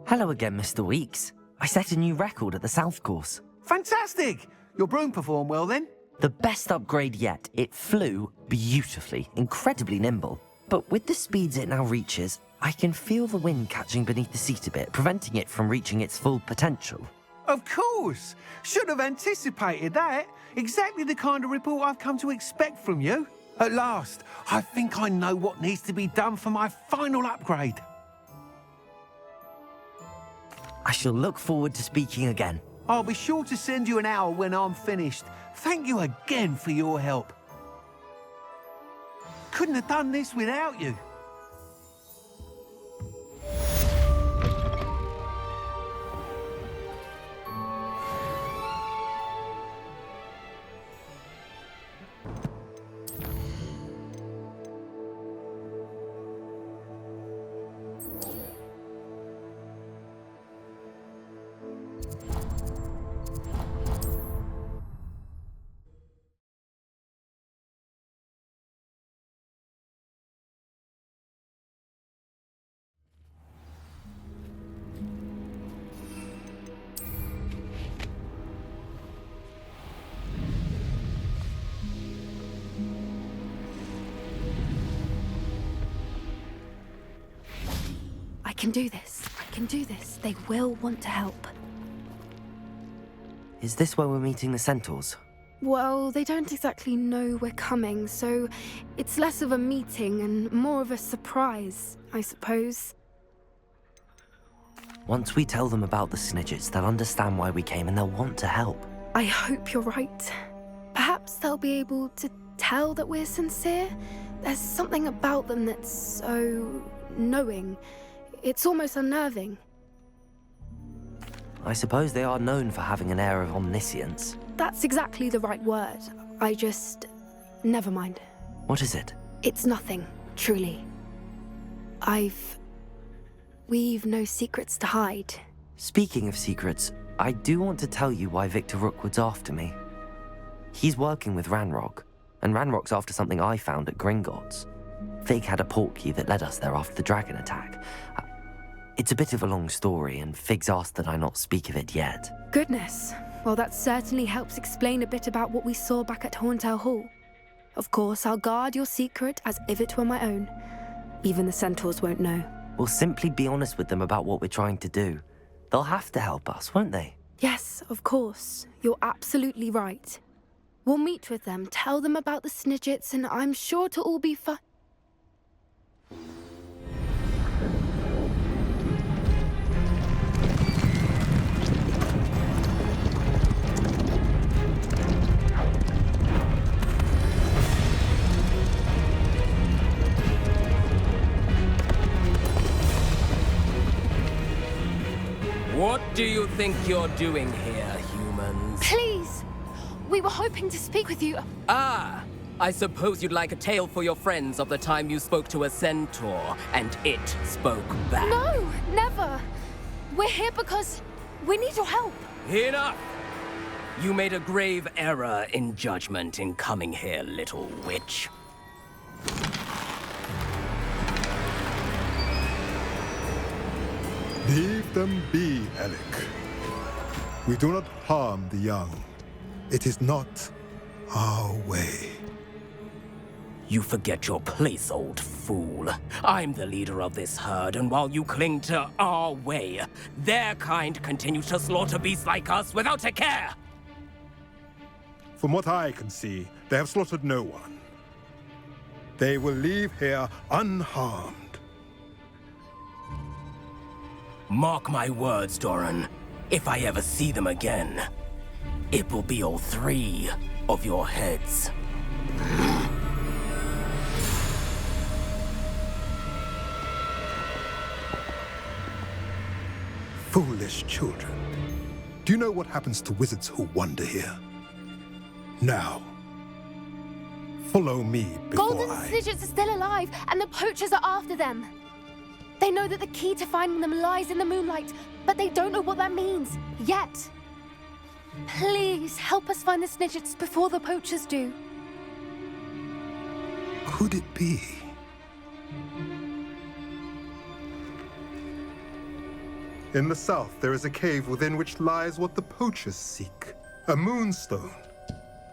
A: Hello again, Mr. Weeks. I set a new record at the South Course.
L: Fantastic! Your broom performed well then?
A: The best upgrade yet. It flew beautifully, incredibly nimble. But with the speeds it now reaches, I can feel the wind catching beneath the seat a bit, preventing it from reaching its full potential.
L: Of course! Should have anticipated that. Exactly the kind of report I've come to expect from you. At last, I think I know what needs to be done for my final upgrade.
A: I shall look forward to speaking again.
L: I'll be sure to send you an owl when I'm finished. Thank you again for your help. Couldn't have done this without you.
K: I can do this. I can do this. They will want to help.
A: Is this where we're meeting the centaurs?
K: Well, they don't exactly know we're coming, so it's less of a meeting and more of a surprise, I suppose.
A: Once we tell them about the Snidgets, they'll understand why we came and they'll want to help.
K: I hope you're right. Perhaps they'll be able to tell that we're sincere. There's something about them that's so knowing. It's almost unnerving.
A: I suppose they are known for having an air of omniscience.
K: That's exactly the right word. Never mind.
A: What is it?
K: It's nothing, truly. We've no secrets to hide.
A: Speaking of secrets, I do want to tell you why Victor Rookwood's after me. He's working with Ranrock, and Ranrock's after something I found at Gringotts. Fig had a portkey that led us there after the dragon attack. It's a bit of a long story, and Fig's asked that I not speak of it yet.
K: Goodness. Well, that certainly helps explain a bit about what we saw back at Horntail Hall. Of course, I'll guard your secret as if it were my own. Even the centaurs won't know.
A: We'll simply be honest with them about what we're trying to do. They'll have to help us, won't they?
K: Yes, of course. You're absolutely right. We'll meet with them, tell them about the Snidgets, and I'm sure to all be fine.
M: What do you think you're doing here, humans?
K: Please! We were hoping to speak with you.
M: Ah! I suppose you'd like a tale for your friends of the time you spoke to a centaur, and it spoke back.
K: No, never! We're here because we need your help.
M: Enough! You made a grave error in judgment in coming here, little witch.
N: Leave them be, Alec. We do not harm the young. It is not our way.
M: You forget your place, old fool. I'm the leader of this herd, and while you cling to our way, their kind continues to slaughter beasts like us without a care!
N: From what I can see, they have slaughtered no one. They will leave here unharmed.
M: Mark my words, Doran. If I ever see them again, it will be all 3 of your heads.
N: Foolish children. Do you know what happens to wizards who wander here? Now, follow me before
K: Golden Snidgets are still alive, and the Poachers are after them. They know that the key to finding them lies in the moonlight, but they don't know what that means, yet. Please, help us find the Snidgets before the Poachers do.
N: Could it be? In the south, there is a cave within which lies what the Poachers seek. A moonstone.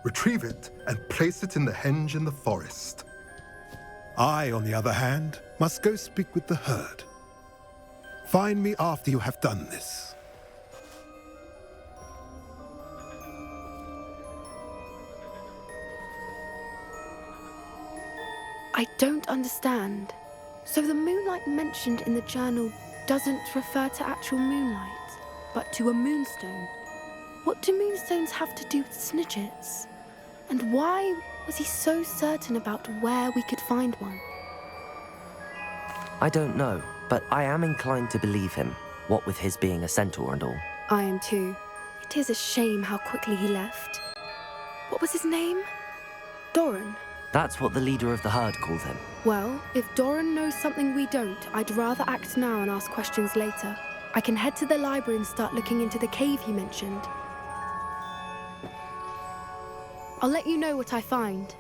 N: Retrieve it and place it in the henge in the forest. I, on the other hand, must go speak with the herd. Find me after you have done this.
K: I don't understand. So the moonlight mentioned in the journal doesn't refer to actual moonlight, but to a moonstone. What do moonstones have to do with snidgets? And why was he so certain about where we could find one?
A: I don't know, but I am inclined to believe him, what with his being a centaur and all.
K: I am too. It is a shame how quickly he left. What was his name? Doran?
A: That's what the leader of the herd called him.
K: Well, if Doran knows something we don't, I'd rather act now and ask questions later. I can head to the library and start looking into the cave you mentioned. I'll let you know what I find.